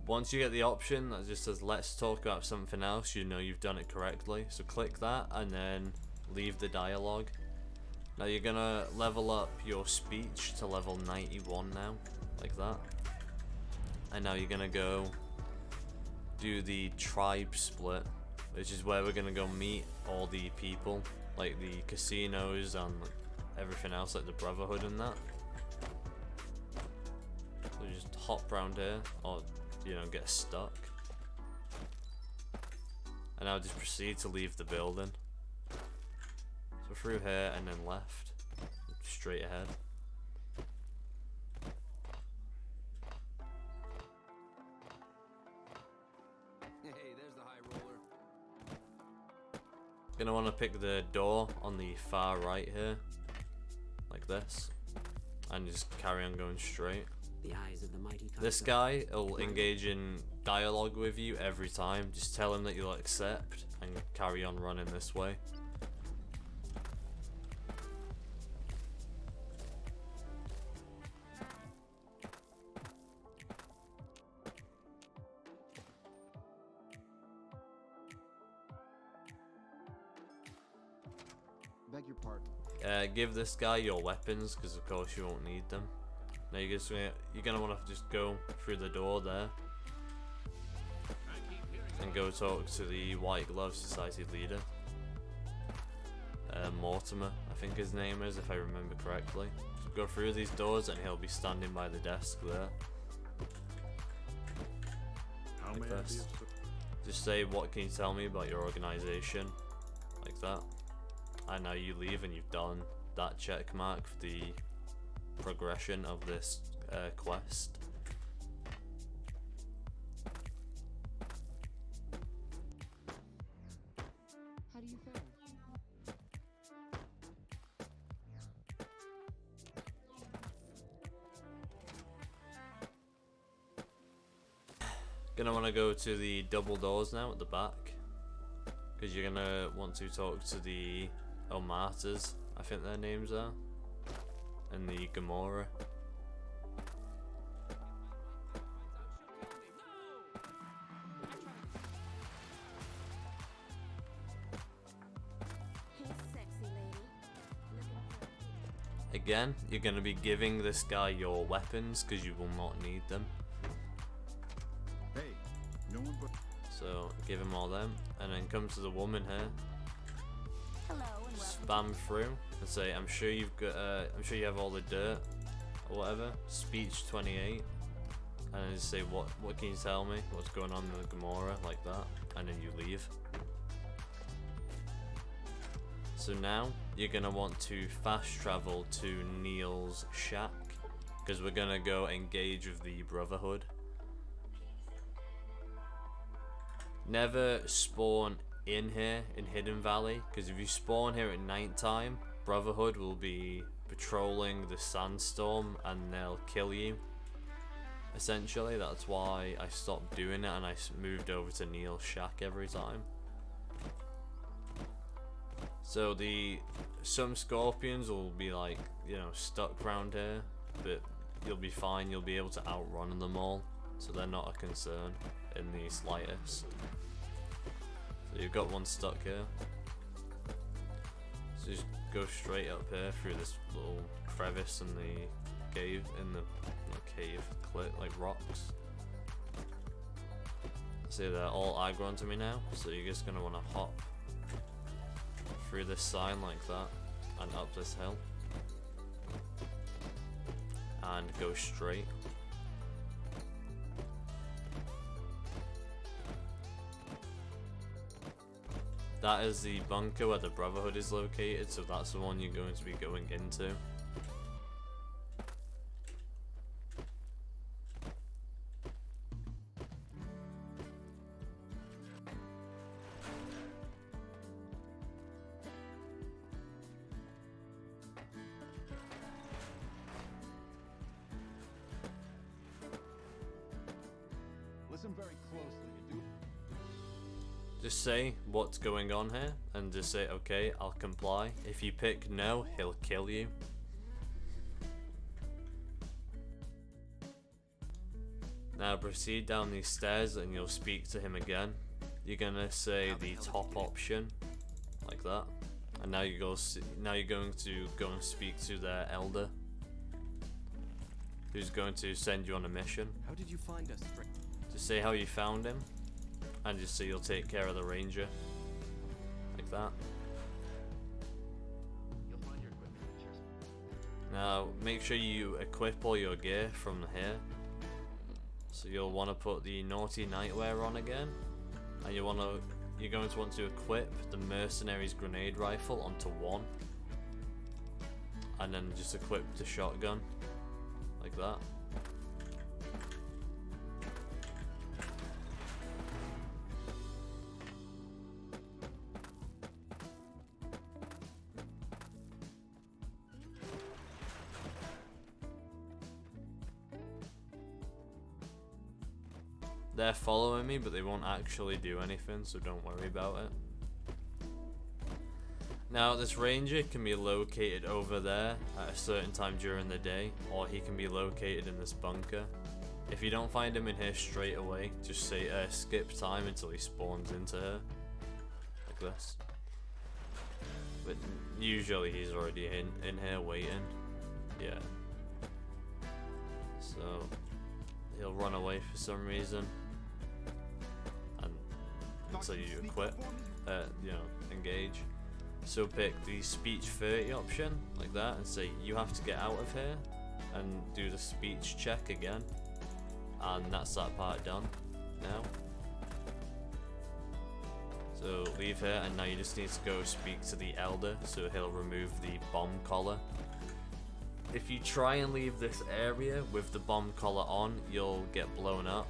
Once you get the option that just says let's talk about something else, you know you've done it correctly. So click that and then leave the dialogue. Now you're gonna level up your speech to level 91 now, like that. And now you're gonna go do the tribe split, which is where we're gonna go meet all the people, like the casinos and everything else, like the Brotherhood and that. So just hop around here, or you know, get stuck. And now just proceed to leave the building. So through here and then left, straight ahead. Hey, there's the high roller. Gonna want to pick the door on the far right here, like this, and just carry on going straight. The eyes of the mighty This guy will engage in dialogue with you every time. Just tell him that you'll accept and carry on running this way. Beg your pardon. Give this guy your weapons, because of course you won't need them. Now you're gonna want to just go through the door there and go talk to the White Glove Society leader, Mortimer, I think his name is, if I remember correctly. So go through these doors and he'll be standing by the desk there. How Like may I be this. of service? Just say, what can you tell me about your organization, like that. And now you leave and you've done that check mark for the progression of this quest. How do you fare? Gonna want to go to the double doors now at the back, because you're gonna want to talk to the Omatas, I think their names are, and the Gamora. Hey, sexy lady. Looking for Again, you're gonna be giving this guy your weapons because you will not need them. Hey, no one but. So give him all them, and then come to the woman here. hello and welcome. Spam through and say, "I'm sure you've got. I'm sure you have all the dirt, or whatever." Speech 28, and then just say, "What can you tell me? What's going on with Gamora?" Like that, and then you leave. So now you're gonna want to fast travel to Neil's shack, because we're gonna go engage with the Brotherhood. Never spawn in here in Hidden Valley, because if you spawn here at night time, Brotherhood will be patrolling the sandstorm and they'll kill you. Essentially, that's why I stopped doing it and I moved over to Neil's shack every time. So some scorpions will be like, you know, stuck around here, but you'll be fine. You'll be able to outrun them all, so they're not a concern in the slightest. So you've got one stuck here. So just go straight up here through this little crevice in the cave, cliff, like rocks. See, they're all aggro onto me now, so you're just gonna want to hop through this sign like that and up this hill and go straight. That is the bunker where the Brotherhood is located, so that's the one you're going to be going into. Listen very closely. You do. Just say what's going on here and just say, okay, I'll comply. If you pick no, he'll kill you. Now proceed down these stairs and you'll speak to him again. You're gonna say the top option, like that. And now you're going to go and speak to their elder, who's going to send you on a mission. How did you find us? Just say how you found him, and just say you'll take care of the ranger, like that. You'll find your equipment at your Now make sure you equip all your gear from here. So you'll want to put the naughty nightwear on again, and you're going to want to equip the mercenary's grenade rifle onto one, and then just equip the shotgun, like that. They're following me, but they won't actually do anything, so don't worry about it. Now, this ranger can be located over there at a certain time during the day, or he can be located in this bunker. If you don't find him in here straight away, just say skip time until he spawns into her, like this. But usually he's already in here waiting. Yeah. So he'll run away for some reason. So you equip, engage. So pick the speech 30 option, like that, and say you have to get out of here, and do the speech check again. And that's that part done now. So leave here, and now you just need to go speak to the elder, so he'll remove the bomb collar. If you try and leave this area with the bomb collar on, you'll get blown up.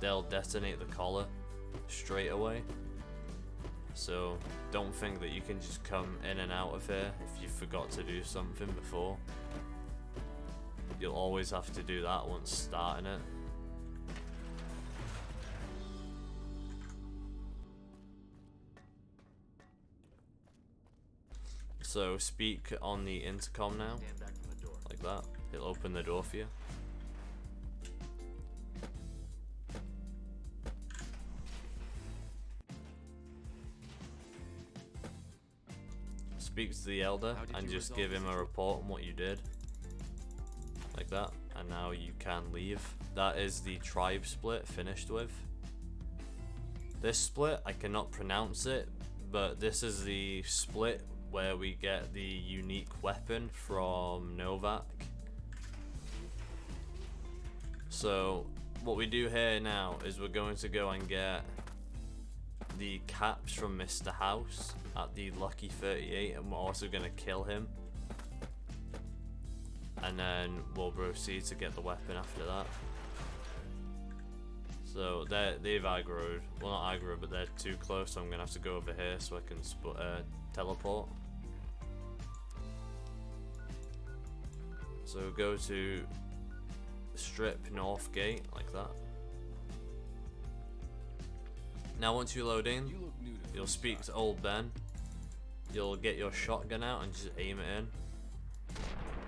They'll detonate the collar straight away. So don't think that you can just come in and out of here if you forgot to do something before. You'll always have to do that once starting it. So speak on the intercom now, like that. It'll open the door for you. Speak to the elder and just give him a report on what you did, like that, and now you can leave. That is the tribe split finished with. This split, I cannot pronounce it, but this is the split where we get the unique weapon from Novak. So what we do here now is we're going to go and get the caps from Mr. House at the Lucky 38, and we're also going to kill him, and then we'll proceed to get the weapon after that. So they've aggroed, well not aggro, but they're too close, so I'm going to have to go over here so I can teleport. So go to Strip North Gate, like that. Now once you load in, you'll speak to old Ben. You'll get your shotgun out and just aim it in.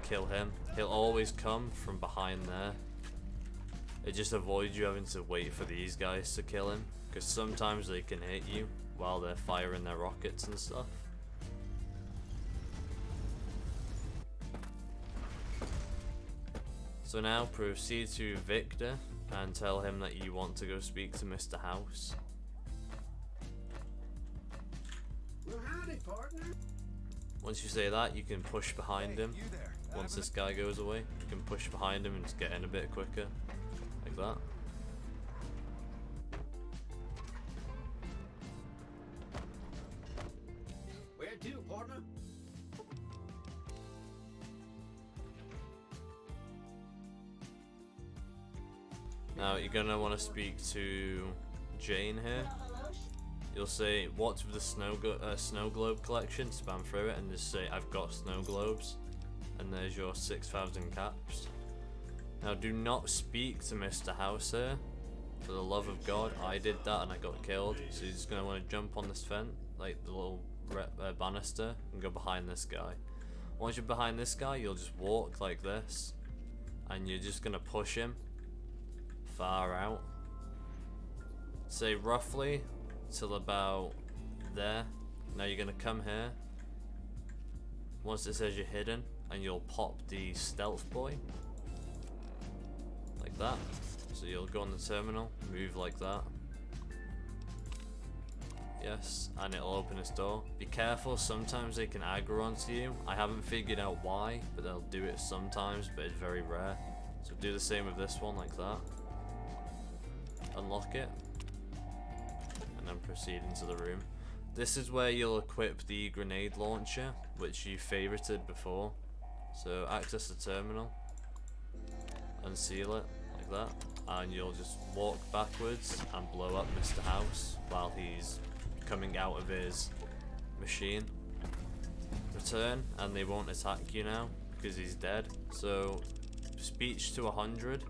Kill him. He'll always come from behind there. It just avoids you having to wait for these guys to kill him, because sometimes they can hit you while they're firing their rockets and stuff. So now proceed to Victor and tell him that you want to go speak to Mr. House. Well, howdy, partner. Once you say that, you can push behind him. Once this guy goes away, you can push behind him and just get in a bit quicker, like that. Where to, partner? Now you're gonna want to speak to Jane here. You'll say, what's with the snow globe collection? Spam through it and just say, I've got snow globes. And there's your 6,000 caps. Now do not speak to Mr. House here. For the love of God, I did that and I got killed. So you're just going to want to jump on this fence, like the little banister, and go behind this guy. Once you're behind this guy, you'll just walk like this. And you're just going to push him far out. Say roughly till about there. Now you're going to come here. Once it says you're hidden, and you'll pop the stealth boy. Like that. So you'll go on the terminal, move like that. Yes, and it'll open its door. Be careful, sometimes they can aggro onto you. I haven't figured out why, but they'll do it sometimes, but it's very rare. So do the same with this one, like that. Unlock it. And then proceed into the room. This is where you'll equip the grenade launcher, which you favorited before. So access the terminal, unseal it like that, and you'll just walk backwards and blow up Mr. House while he's coming out of his machine. Return and they won't attack you now because he's dead. So speech to 100,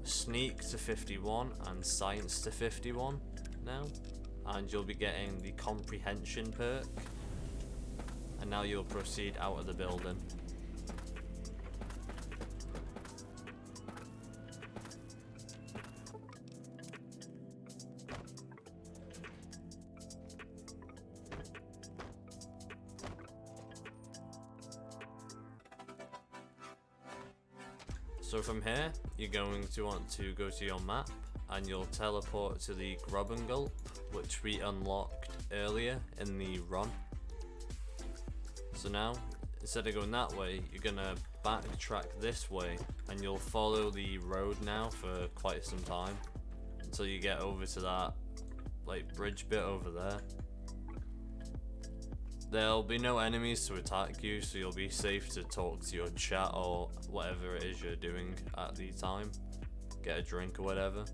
sneak to 51, and science to 51 now. And you'll be getting the comprehension perk. And now you'll proceed out of the building. So from here, you're going to want to go to your map and you'll teleport to the Grub and Gulp, which we unlocked earlier in the run. So now, instead of going that way, you're gonna backtrack this way and you'll follow the road now for quite some time until you get over to that like bridge bit over there. There'll be no enemies to attack you, so you'll be safe to talk to your chat or whatever it is you're doing at the time. Get a drink or whatever.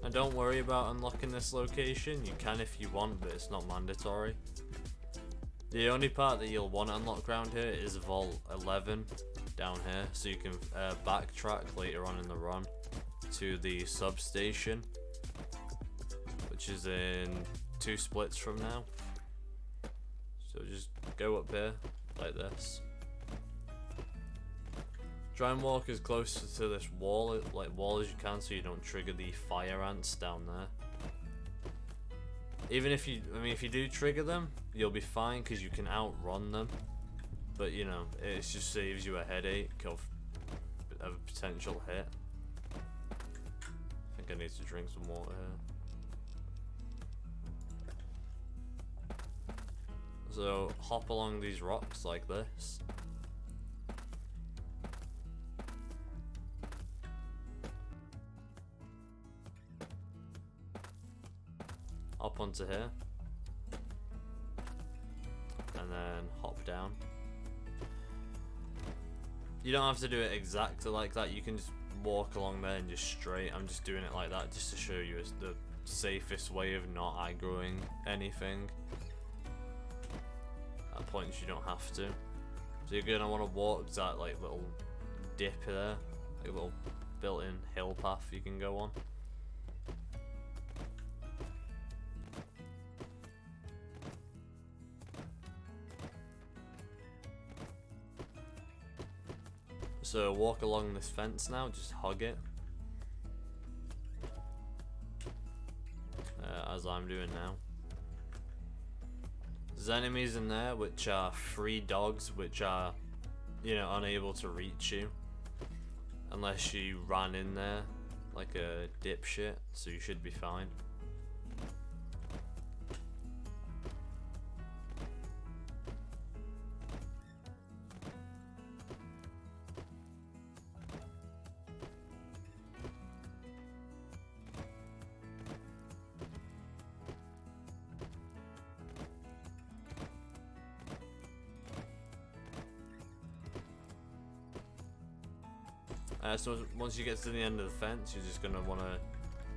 Now don't worry about unlocking this location, you can if you want, but it's not mandatory. The only part that you'll want to unlock around here is Vault 11 down here, so you can backtrack later on in the run to the substation, which is in 2 splits from now. So just go up here like this. Try and walk as close to this wall as you can, so you don't trigger the fire ants down there. Even if you, if you do trigger them, you'll be fine because you can outrun them. But you know, it just saves you a headache of a potential hit. I think I need to drink some water here. So hop along these rocks like this. Hop onto here. And then hop down. You don't have to do it exactly like that, you can just walk along there and just straight. I'm just doing it like that just to show you it's the safest way of not aggroing anything. At points you don't have to. So you're gonna want to walk that like little dip there, like a little built-in hill path you can go on. So walk along this fence now, just hug it. As I'm doing now. There's enemies in there which are free dogs which are, you know, unable to reach you. Unless you ran in there like a dipshit, so you should be fine. So once you get to the end of the fence, you're just going to want to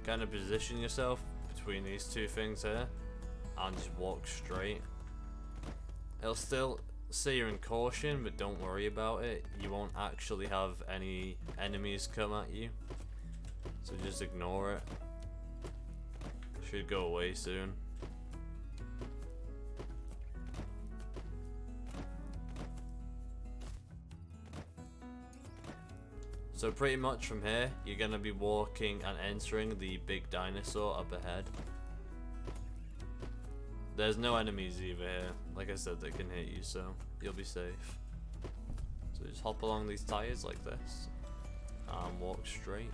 kind of position yourself between these two things here and just walk straight. It'll still say you're in caution, but don't worry about it. You won't actually have any enemies come at you, so just ignore it. Should go away soon. So pretty much from here, you're going to be walking and entering the big dinosaur up ahead. There's no enemies either here, like I said, that can hit you, so you'll be safe. So just hop along these tires like this, and walk straight.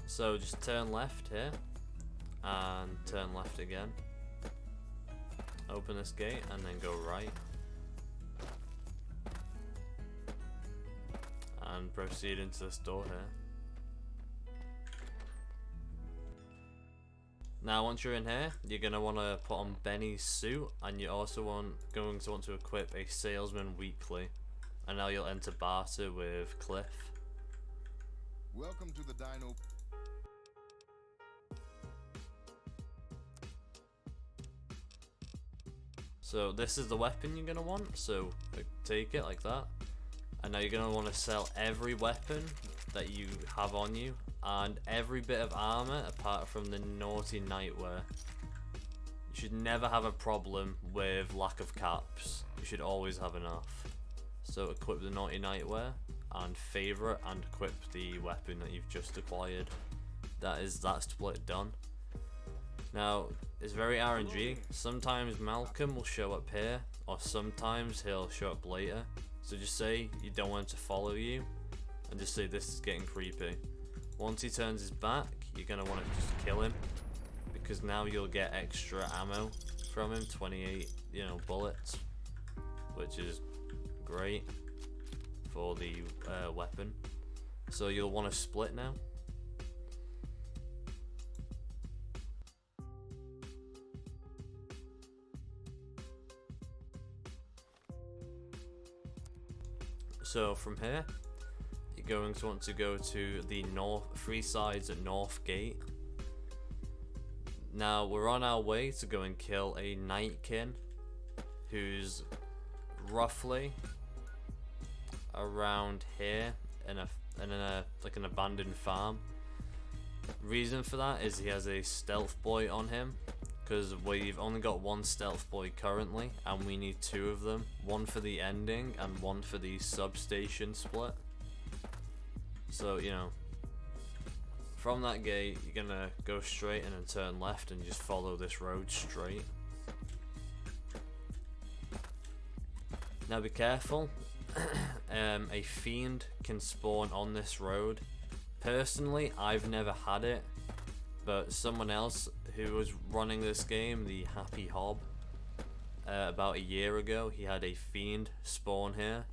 So just turn left here, and turn left again. Open this gate and then go right. And proceed into this door here. Now once you're in here, you're going to want to put on Benny's suit, and you're also going to want to equip a salesman weekly. And now you'll enter barter with Cliff. Welcome to the Dino. So this is the weapon you're going to want, so take it like that. And now you're going to want to sell every weapon that you have on you, and every bit of armor apart from the naughty nightwear. You should never have a problem with lack of caps. You should always have enough. So equip the naughty nightwear, and favorite and equip the weapon that you've just acquired. That is that split done. Now, it's very RNG. Sometimes Malcolm will show up here, or sometimes he'll show up later. So just say you don't want him to follow you, and just say this is getting creepy. Once he turns his back, you're gonna want to just kill him, because now you'll get extra ammo from him, 28, bullets, which is great for the weapon. So you'll want to split now. So from here, you're going to want to go to the three sides at North Gate. Now we're on our way to go and kill a Nightkin, who's roughly around here in an abandoned farm. Reason for that is he has a stealth boy on him, because we've only got one stealth boy currently, and we need 2 of them, one for the ending and one for the substation split. So from that gate you're gonna go straight and then turn left and just follow this road straight. Now be careful. A fiend can spawn on this road. Personally, I've never had it, but someone else who was running this game, the Happy Hob, about a year ago, he had a fiend spawn here.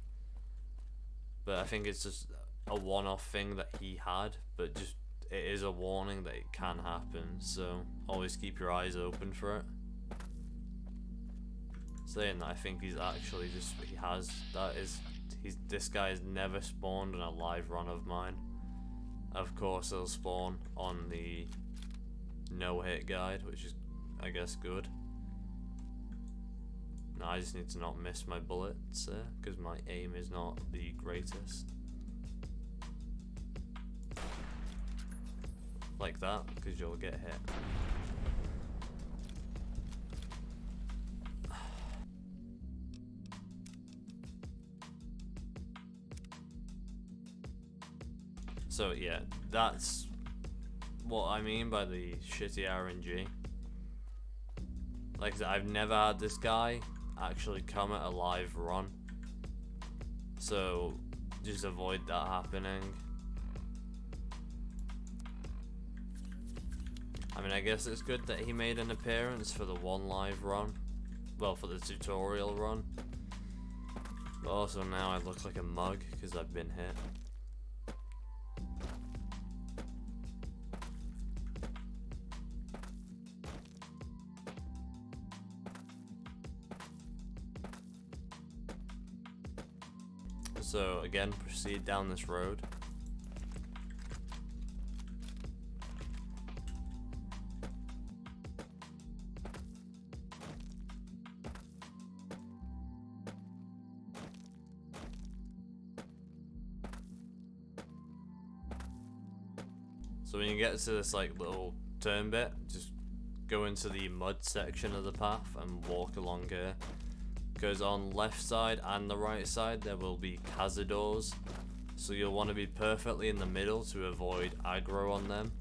But I think it's just a one-off thing that he had, but just it is a warning that it can happen, so always keep your eyes open for it. Saying that, I think he's actually this guy has never spawned in a live run of mine. Of course he'll spawn on the no-hit guide, which is, I guess, good. Now I just need to not miss my bullets, because my aim is not the greatest. Like that, because you'll get hit. So yeah, that's what I mean by the shitty RNG. Like I said, I've never had this guy actually come at a live run, so just avoid that happening. I mean, I guess it's good that he made an appearance for the one live run, well, for the tutorial run, but also now I look like a mug because I've been hit. So again, proceed down this road. So when you get to this little turn bit, just go into the mud section of the path and walk along here. Because on left side and the right side there will be cazadors, so you'll want to be perfectly in the middle to avoid aggro on them.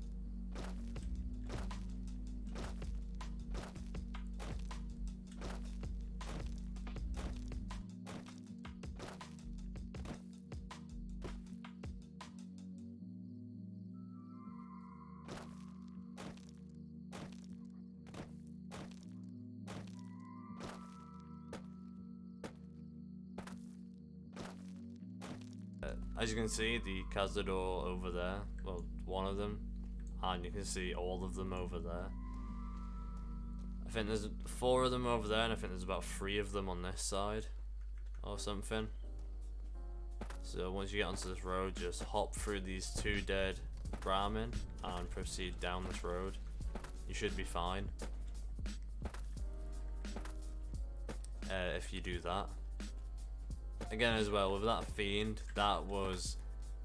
As you can see, the cazador over there, well, one of them, and you can see all of them over there. I think there's 4 of them over there, and I think there's about 3 of them on this side, or something. So once you get onto this road, just hop through these 2 dead Brahmin, and proceed down this road. You should be fine if you do that. Again, as well, with that fiend, that was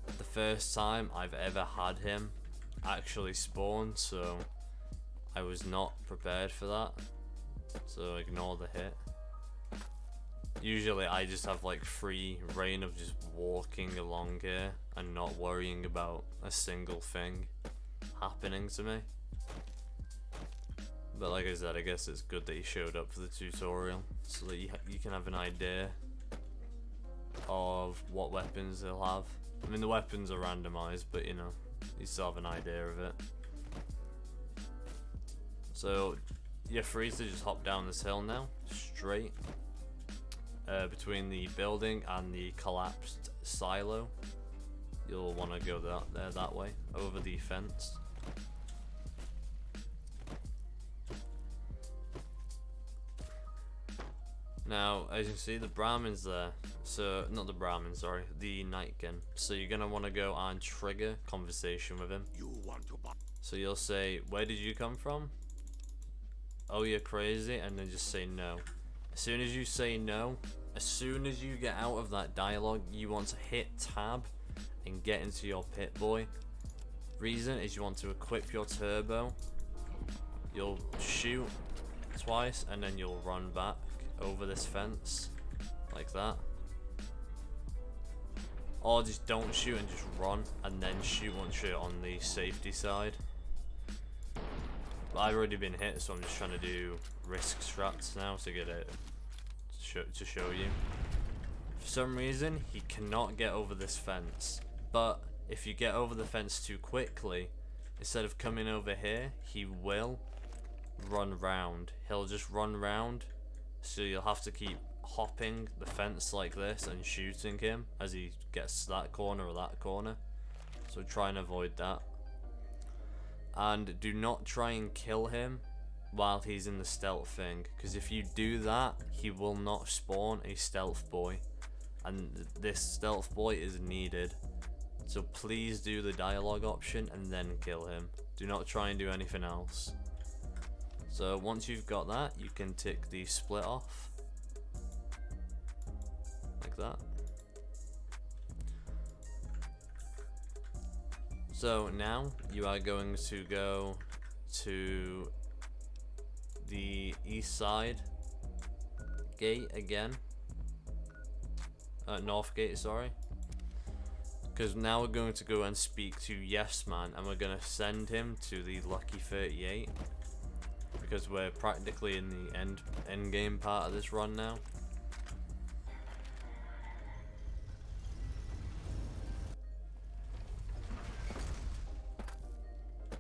the first time I've ever had him actually spawn, so I was not prepared for that, so ignore the hit. Usually I just have free reign of just walking along here and not worrying about a single thing happening to me. But like I said, I guess it's good that he showed up for the tutorial, so that you can have an idea of what weapons he'll have. I mean, the weapons are randomized, but you know, you still have an idea of it. So you're free to just hop down this hill now, straight between the building and the collapsed silo. You'll want to go that way, over the fence. Now, as you can see, the Brahmin's there. So, not the Brahmin, sorry, the Nightkin. So you're gonna want to go and trigger conversation with him. So you'll say, "Where did you come from? Oh, you're crazy," and then just say no. As soon as you say no, as soon as you get out of that dialogue, you want to hit tab and get into your pit boy. Reason is you want to equip your turbo. You'll shoot twice and then you'll run back over this fence like that. Or just don't shoot and just run and then shoot once you're on the safety side. But I've already been hit, so I'm just trying to do risk strats now to get it to show you. For some reason, he cannot get over this fence. But if you get over the fence too quickly, instead of coming over here, he will run round. He'll just run round, so you'll have to keep hopping the fence like this and shooting him as he gets to that corner or that corner. So try and avoid that. And do not try and kill him while he's in the stealth thing, because if you do that, he will not spawn a stealth boy, and this stealth boy is needed. So please do the dialogue option and then kill him. Do not try and do anything else. So once you've got that, you can tick the split off like that. So now you are going to go to the east side gate again, north gate, sorry, because now we're going to go and speak to Yes Man, and we're going to send him to the Lucky 38, because we're practically in the end game part of this run now.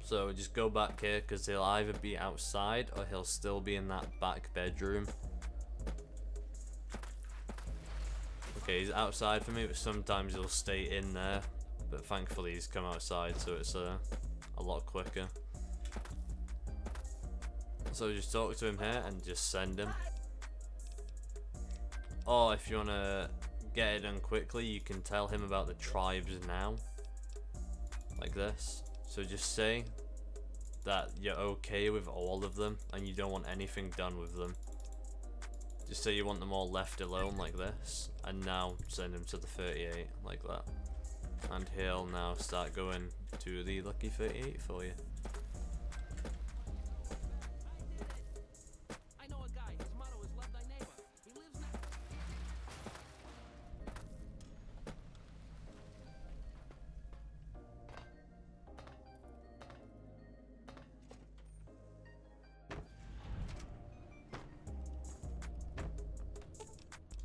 So just go back here, because he'll either be outside or he'll still be in that back bedroom. Okay, he's outside for me, but sometimes he'll stay in there. But thankfully he's come outside, so it's a lot quicker. So just talk to him here and just send him. Or if you want to get it done quickly, you can tell him about the tribes now. Like this. So just say that you're okay with all of them and you don't want anything done with them. Just say you want them all left alone like this, and now send him to the 38 like that. And he'll now start going to the Lucky 38 for you. I know a guy. His motto is love thy neighbor. He lives next.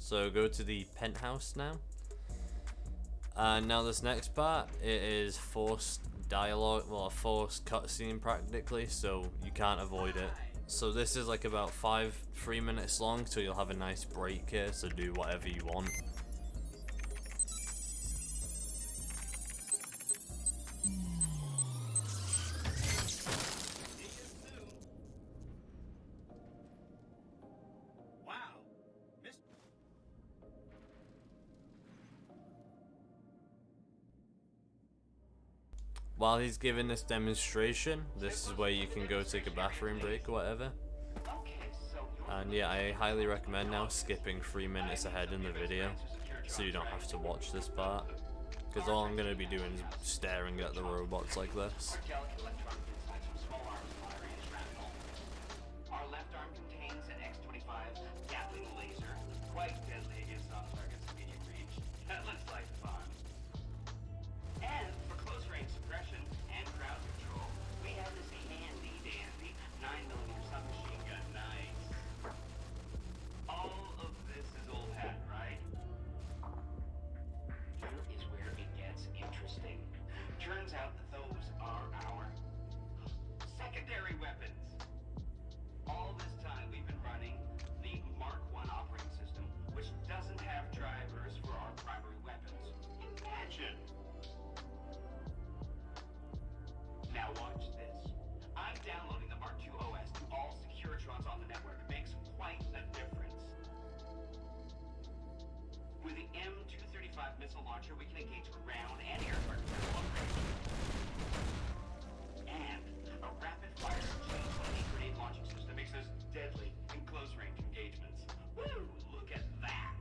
So go to the penthouse now. And now this next part, it is forced dialogue, well, a forced cutscene practically, so you can't avoid it. So this is like about 3 minutes long, so you'll have a nice break here, so do whatever you want. While he's giving this demonstration, this is where you can go take a bathroom break or whatever. And yeah, I highly recommend now skipping 3 minutes ahead in the video, so you don't have to watch this part. Because all I'm going to be doing is staring at the robots like this. Our left arm contains an X-25 Gatling laser, quite deadly against off-targets in medium range. That looks like fun. And for close-range suppression and crowd control, we have this handy-dandy 9mm submachine gun. Nice. All of this is old hat, right? Here is where it gets negates ground and air targets at long range. And a rapid-fire G20 grenade launching system makes us deadly in close-range engagements. Woo! Look at that!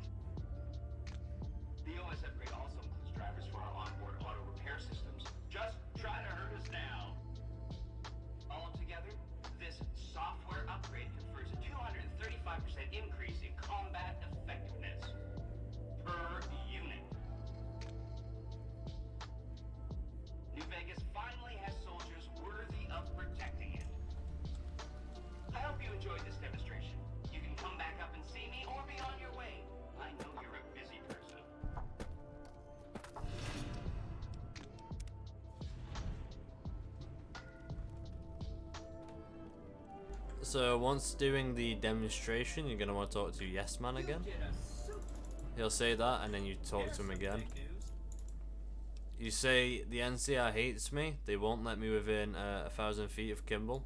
The OS upgrade also includes drivers for our onboard auto repair systems. Just try to hurt us now. All together, this software upgrade confers a 235% increase in combat effectiveness per unit. New Vegas finally has soldiers worthy of protecting it. I hope you enjoyed this demonstration. You can come back up and see me or be on your way. I know you're a busy person. So once doing the demonstration, you're gonna want to talk to Yes Man again. He'll say that, and then you talk to him again. You say, the NCR hates me, they won't let me within 1,000 feet of Kimball.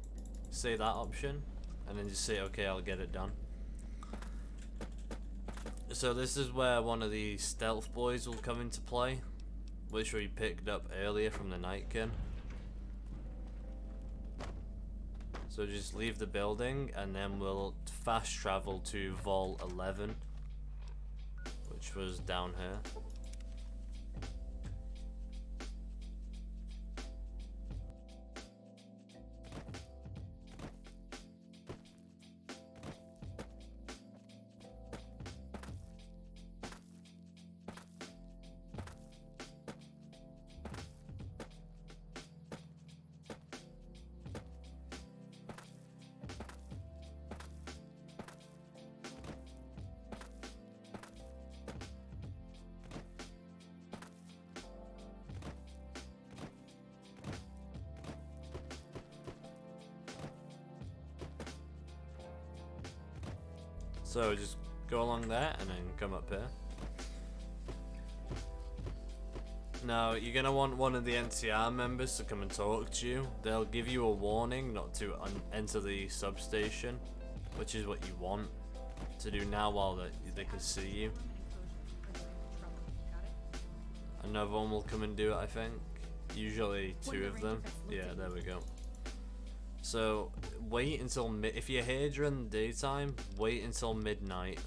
Say that option, and then just say, okay, I'll get it done. So this is where one of the stealth boys will come into play, which we picked up earlier from the Nightkin. So just leave the building, and then we'll fast travel to Vol 11, which was down here. So just go along there and then come up here. Now you're gonna want one of the NCR members to come and talk to you. They'll give you a warning not to enter the substation, which is what you want to do now while they can see you. Another one will come and do it, I think. Usually two of them. Yeah, there we go. So wait until if you're here during the daytime, wait until midnight,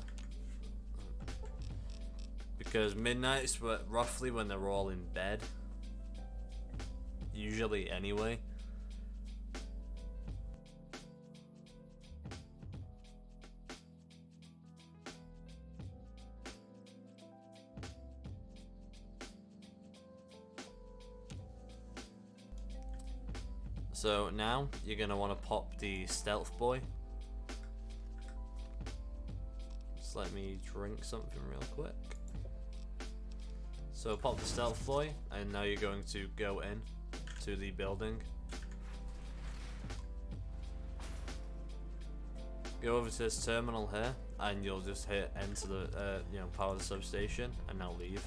because midnight is roughly when they're all in bed, usually anyway. So now you're gonna want to pop the stealth boy. Just let me drink something real quick. So pop the stealth boy, and now you're going to go in to the building. Go over to this terminal here, and you'll just hit enter the power the substation, and now leave.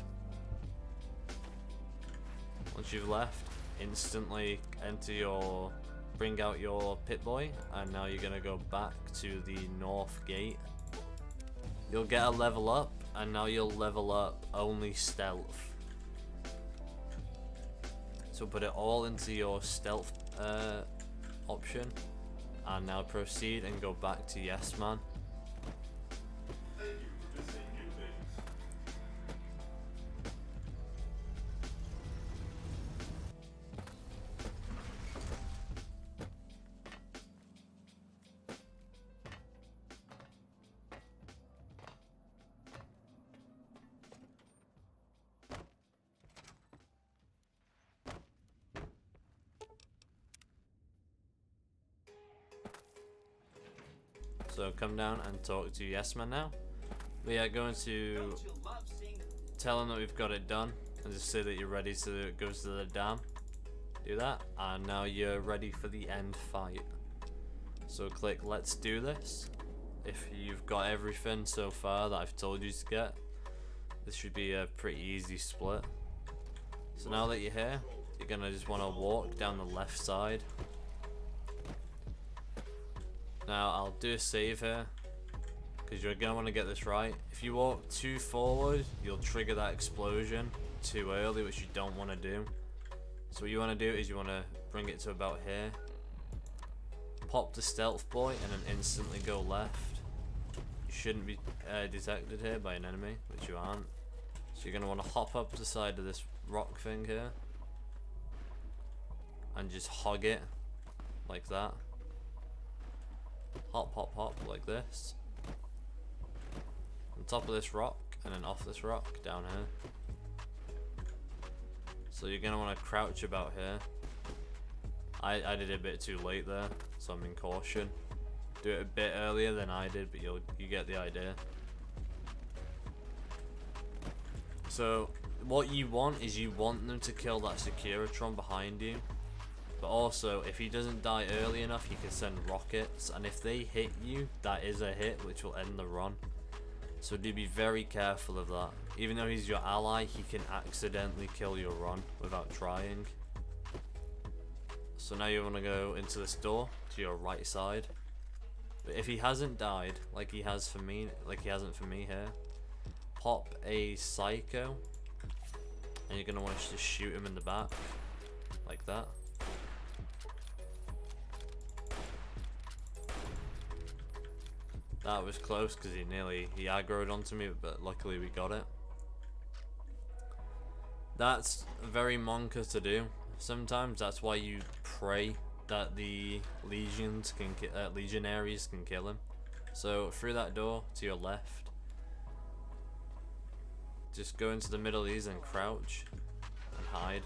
Once you've left, instantly bring out your pit boy, and now you're gonna go back to the north gate. You'll get a level up, and now you'll level up only stealth. So put it all into your stealth option, and now proceed and go back to Yes Man. So come down and talk to Yes Man now. We are going to tell him that we've got it done, and just say that you're ready to go to the dam. Do that, and now you're ready for the end fight. So click let's do this. If you've got everything so far that I've told you to get, this should be a pretty easy split. So now that you're here, you're gonna just want to walk down the left side. Now I'll do a save here, because you're going to want to get this right. If you walk too forward, you'll trigger that explosion, too early, which you don't want to do. So what you want to do is you want to bring it to about here. Pop the stealth boy and then instantly go left. You shouldn't be detected here by an enemy, which you aren't. So you're going to want to hop up the side of this rock thing here. And just hog it. Like that. Hop, hop, hop, like this. On top of this rock, and then off this rock, down here. So you're going to want to crouch about here. I did it a bit too late there, so I'm in caution. Do it a bit earlier than I did, but you get the idea. So what you want is you want them to kill that Securitron behind you. But also, if he doesn't die early enough, you can send rockets, and if they hit you, that is a hit, which will end the run. So do be very careful of that. Even though he's your ally, he can accidentally kill your run without trying. So now you want to go into this door to your right side. But if he hasn't died, like he has for me, like he hasn't for me here, pop a psycho, and you're gonna want to just shoot him in the back, like that. That was close because he aggroed onto me, but luckily we got it. That's very Monka to do. Sometimes that's why you pray that the legionaries can kill him. So through that door to your left, just go into the middle of these and crouch and hide.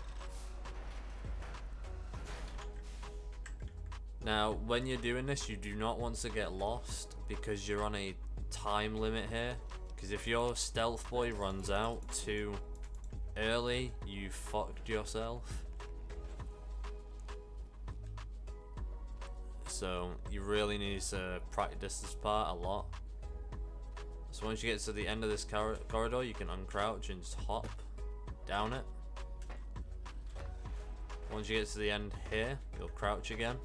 Now, when you're doing this, you do not want to get lost because you're on a time limit here. Because if your stealth boy runs out too early, you fucked yourself. So you really need to practice this part a lot. So once you get to the end of this corridor, you can uncrouch and just hop down it. Once you get to the end here, you'll crouch again.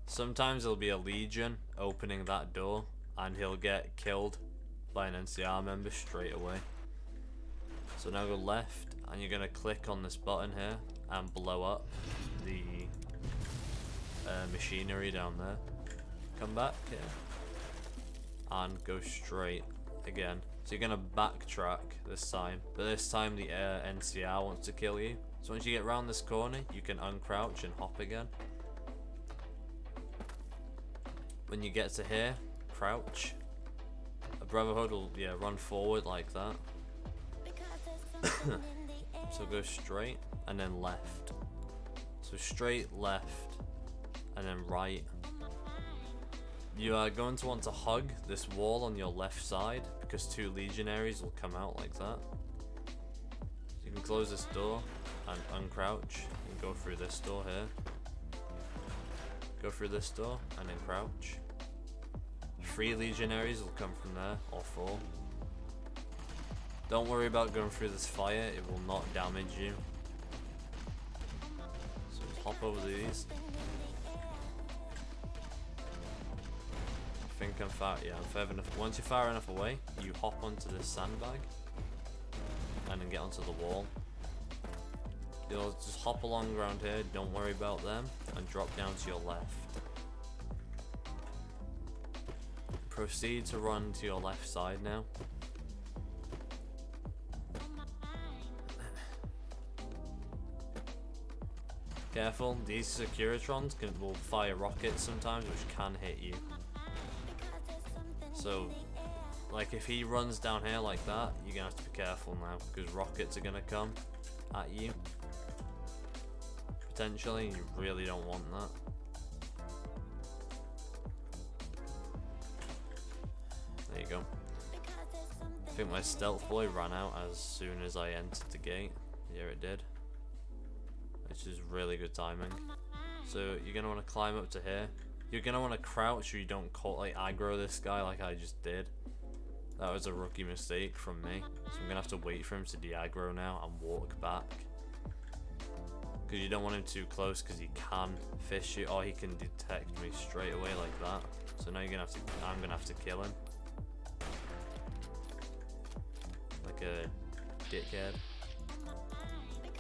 Sometimes there'll be a Legion opening that door and he'll get killed by an NCR member straight away. So now go left and you're going to click on this button here and blow up the machinery down there. Come back here and go straight again. So you're going to backtrack this time, but this time the NCR wants to kill you. So once you get around this corner, you can uncrouch and hop again. When you get to here, crouch. A Brotherhood will run forward like that. So go straight and then left. So straight, left, and then right. You are going to want to hug this wall on your left side because 2 legionaries will come out like that. You can close this door and uncrouch and go through this door here. Go through this door and then crouch. 3 legionaries will come from there, or 4. Don't worry about going through this fire, it will not damage you. So just hop over these. I think I'm far enough. Once you're far enough away, you hop onto this sandbag and then get onto the wall. You'll just hop along around here, don't worry about them, and drop down to your left. Proceed to run to your left side now. Careful, these Securitrons will fire rockets sometimes, which can hit you. So, like if he runs down here like that, you're gonna have to be careful now, because rockets are gonna come at you. Potentially, you really don't want that. There you go. I think my stealth boy ran out as soon as I entered the gate. Yeah, it did. Which is really good timing. So you're going to want to climb up to here. You're going to want to crouch so you don't aggro this guy like I just did. That was a rookie mistake from me. So I'm going to have to wait for him to de-aggro now and walk back. Because you don't want him too close because he can fish you, or he can detect me straight away like that. So now I'm going to have to kill him. Like like a dickhead.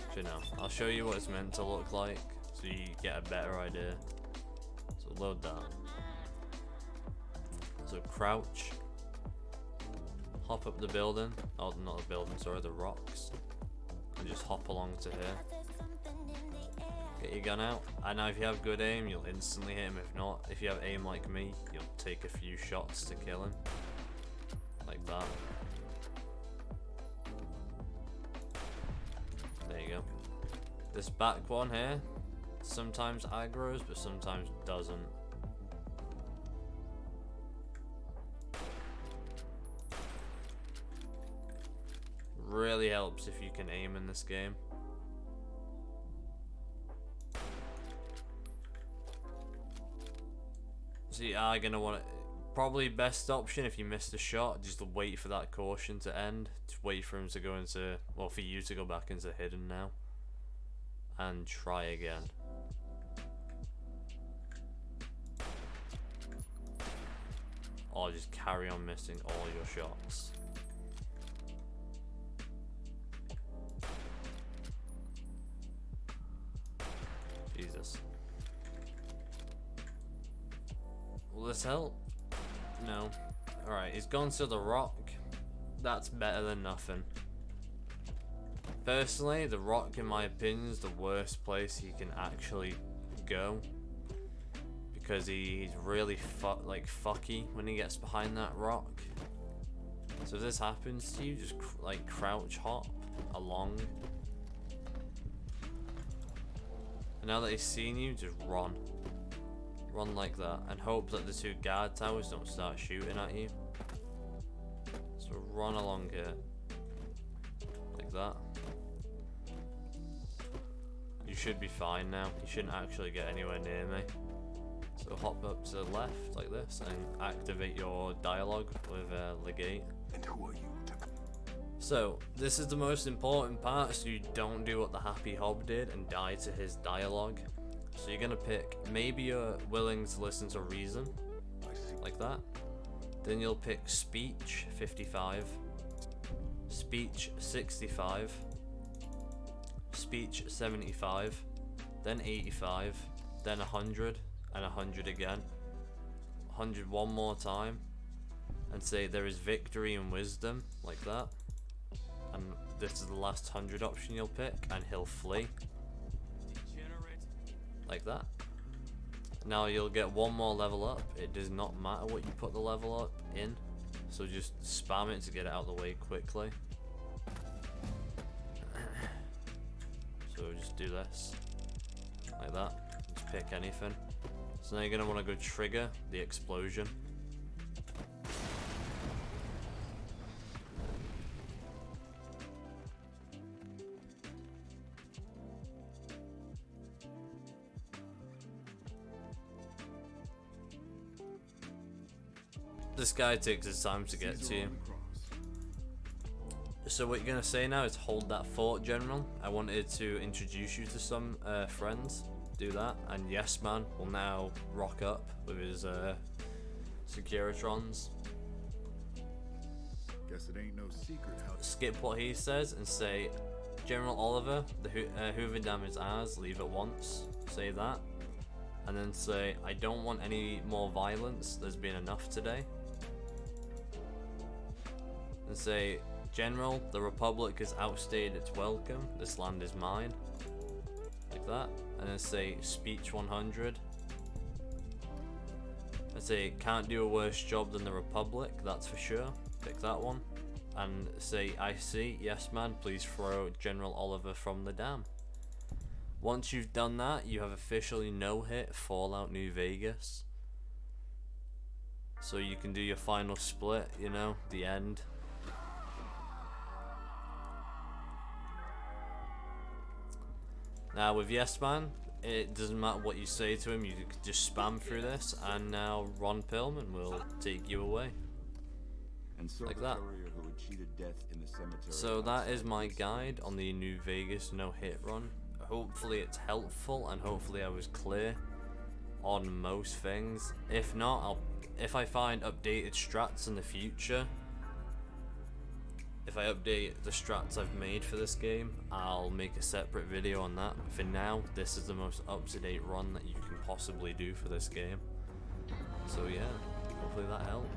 Actually, no. I'll show you what it's meant to look like so you get a better idea. So load that. So crouch. Hop up the building. Oh, not the building, sorry, the rocks. And just hop along to here. Get your gun out. And now if you have good aim, you'll instantly hit him. If not, if you have aim like me, you'll take a few shots to kill him. Like that. There you go. This back one here sometimes aggroes, but sometimes doesn't. Really helps if you can aim in this game. So you are gonna want to, probably best option if you missed a shot, just wait for that caution to end. Just wait for him to go into, well, for you to go back into hidden now. And try again. Or just carry on missing all your shots. Jesus. Will this help? No. Alright, he's gone to the rock. That's better than nothing. Personally, the rock, in my opinion, is the worst place he can actually go. Because he's really fucky when he gets behind that rock. So if this happens to you, just like crouch hop along. And now that he's seen you, just run. Run like that, and hope that the two guard towers don't start shooting at you. So run along here. Like that. You should be fine now. You shouldn't actually get anywhere near me. So hop up to the left like this and activate your dialogue with Legate. And who are you? So this is the most important part, so you don't do what the Happy Hob did and die to his dialogue. So you're gonna pick, maybe you're willing to listen to reason, like that. Then you'll pick speech 55, speech 65, speech 75, then 85, then 100, and 100 again. 100 one more time, and say there is victory in wisdom, like that. And this is the last 100 option you'll pick, and he'll flee. Like that. Now you'll get one more level up. It does not matter what you put the level up in, so just spam it to get it out of the way quickly. So just do this, like that. Just pick anything. So now you're gonna want to go trigger the explosion. This guy takes his time to get to you. So what you're gonna say now is hold that fort, General. I wanted to introduce you to some friends. Do that, and Yes Man will now rock up with his Securitrons. Guess it ain't no secret how. Skip what he says and say, General Oliver, the Hoover Dam is ours, leave at once. Say that. And then say, I don't want any more violence, there's been enough today. And say, General, the Republic has outstayed its welcome, this land is mine. Like that. And then say, speech 100. And say, can't do a worse job than the Republic, that's for sure. Pick that one. And say, I see, yes man, please throw General Oliver from the dam. Once you've done that, you have officially no-hit Fallout New Vegas. So you can do your final split, you know, the end. Now with Yes Man, it doesn't matter what you say to him, you can just spam through this, and now Ron Perlman will take you away. And so Like the that. courier who had cheated death in the cemetery. So that is my guide on the New Vegas no-hit run. Hopefully it's helpful, and hopefully I was clear on most things. If not, if I find updated strats in the future, If I update the strats I've made for this game, I'll make a separate video on that. For now, this is the most up-to-date run that you can possibly do for this game. So yeah, hopefully that helped.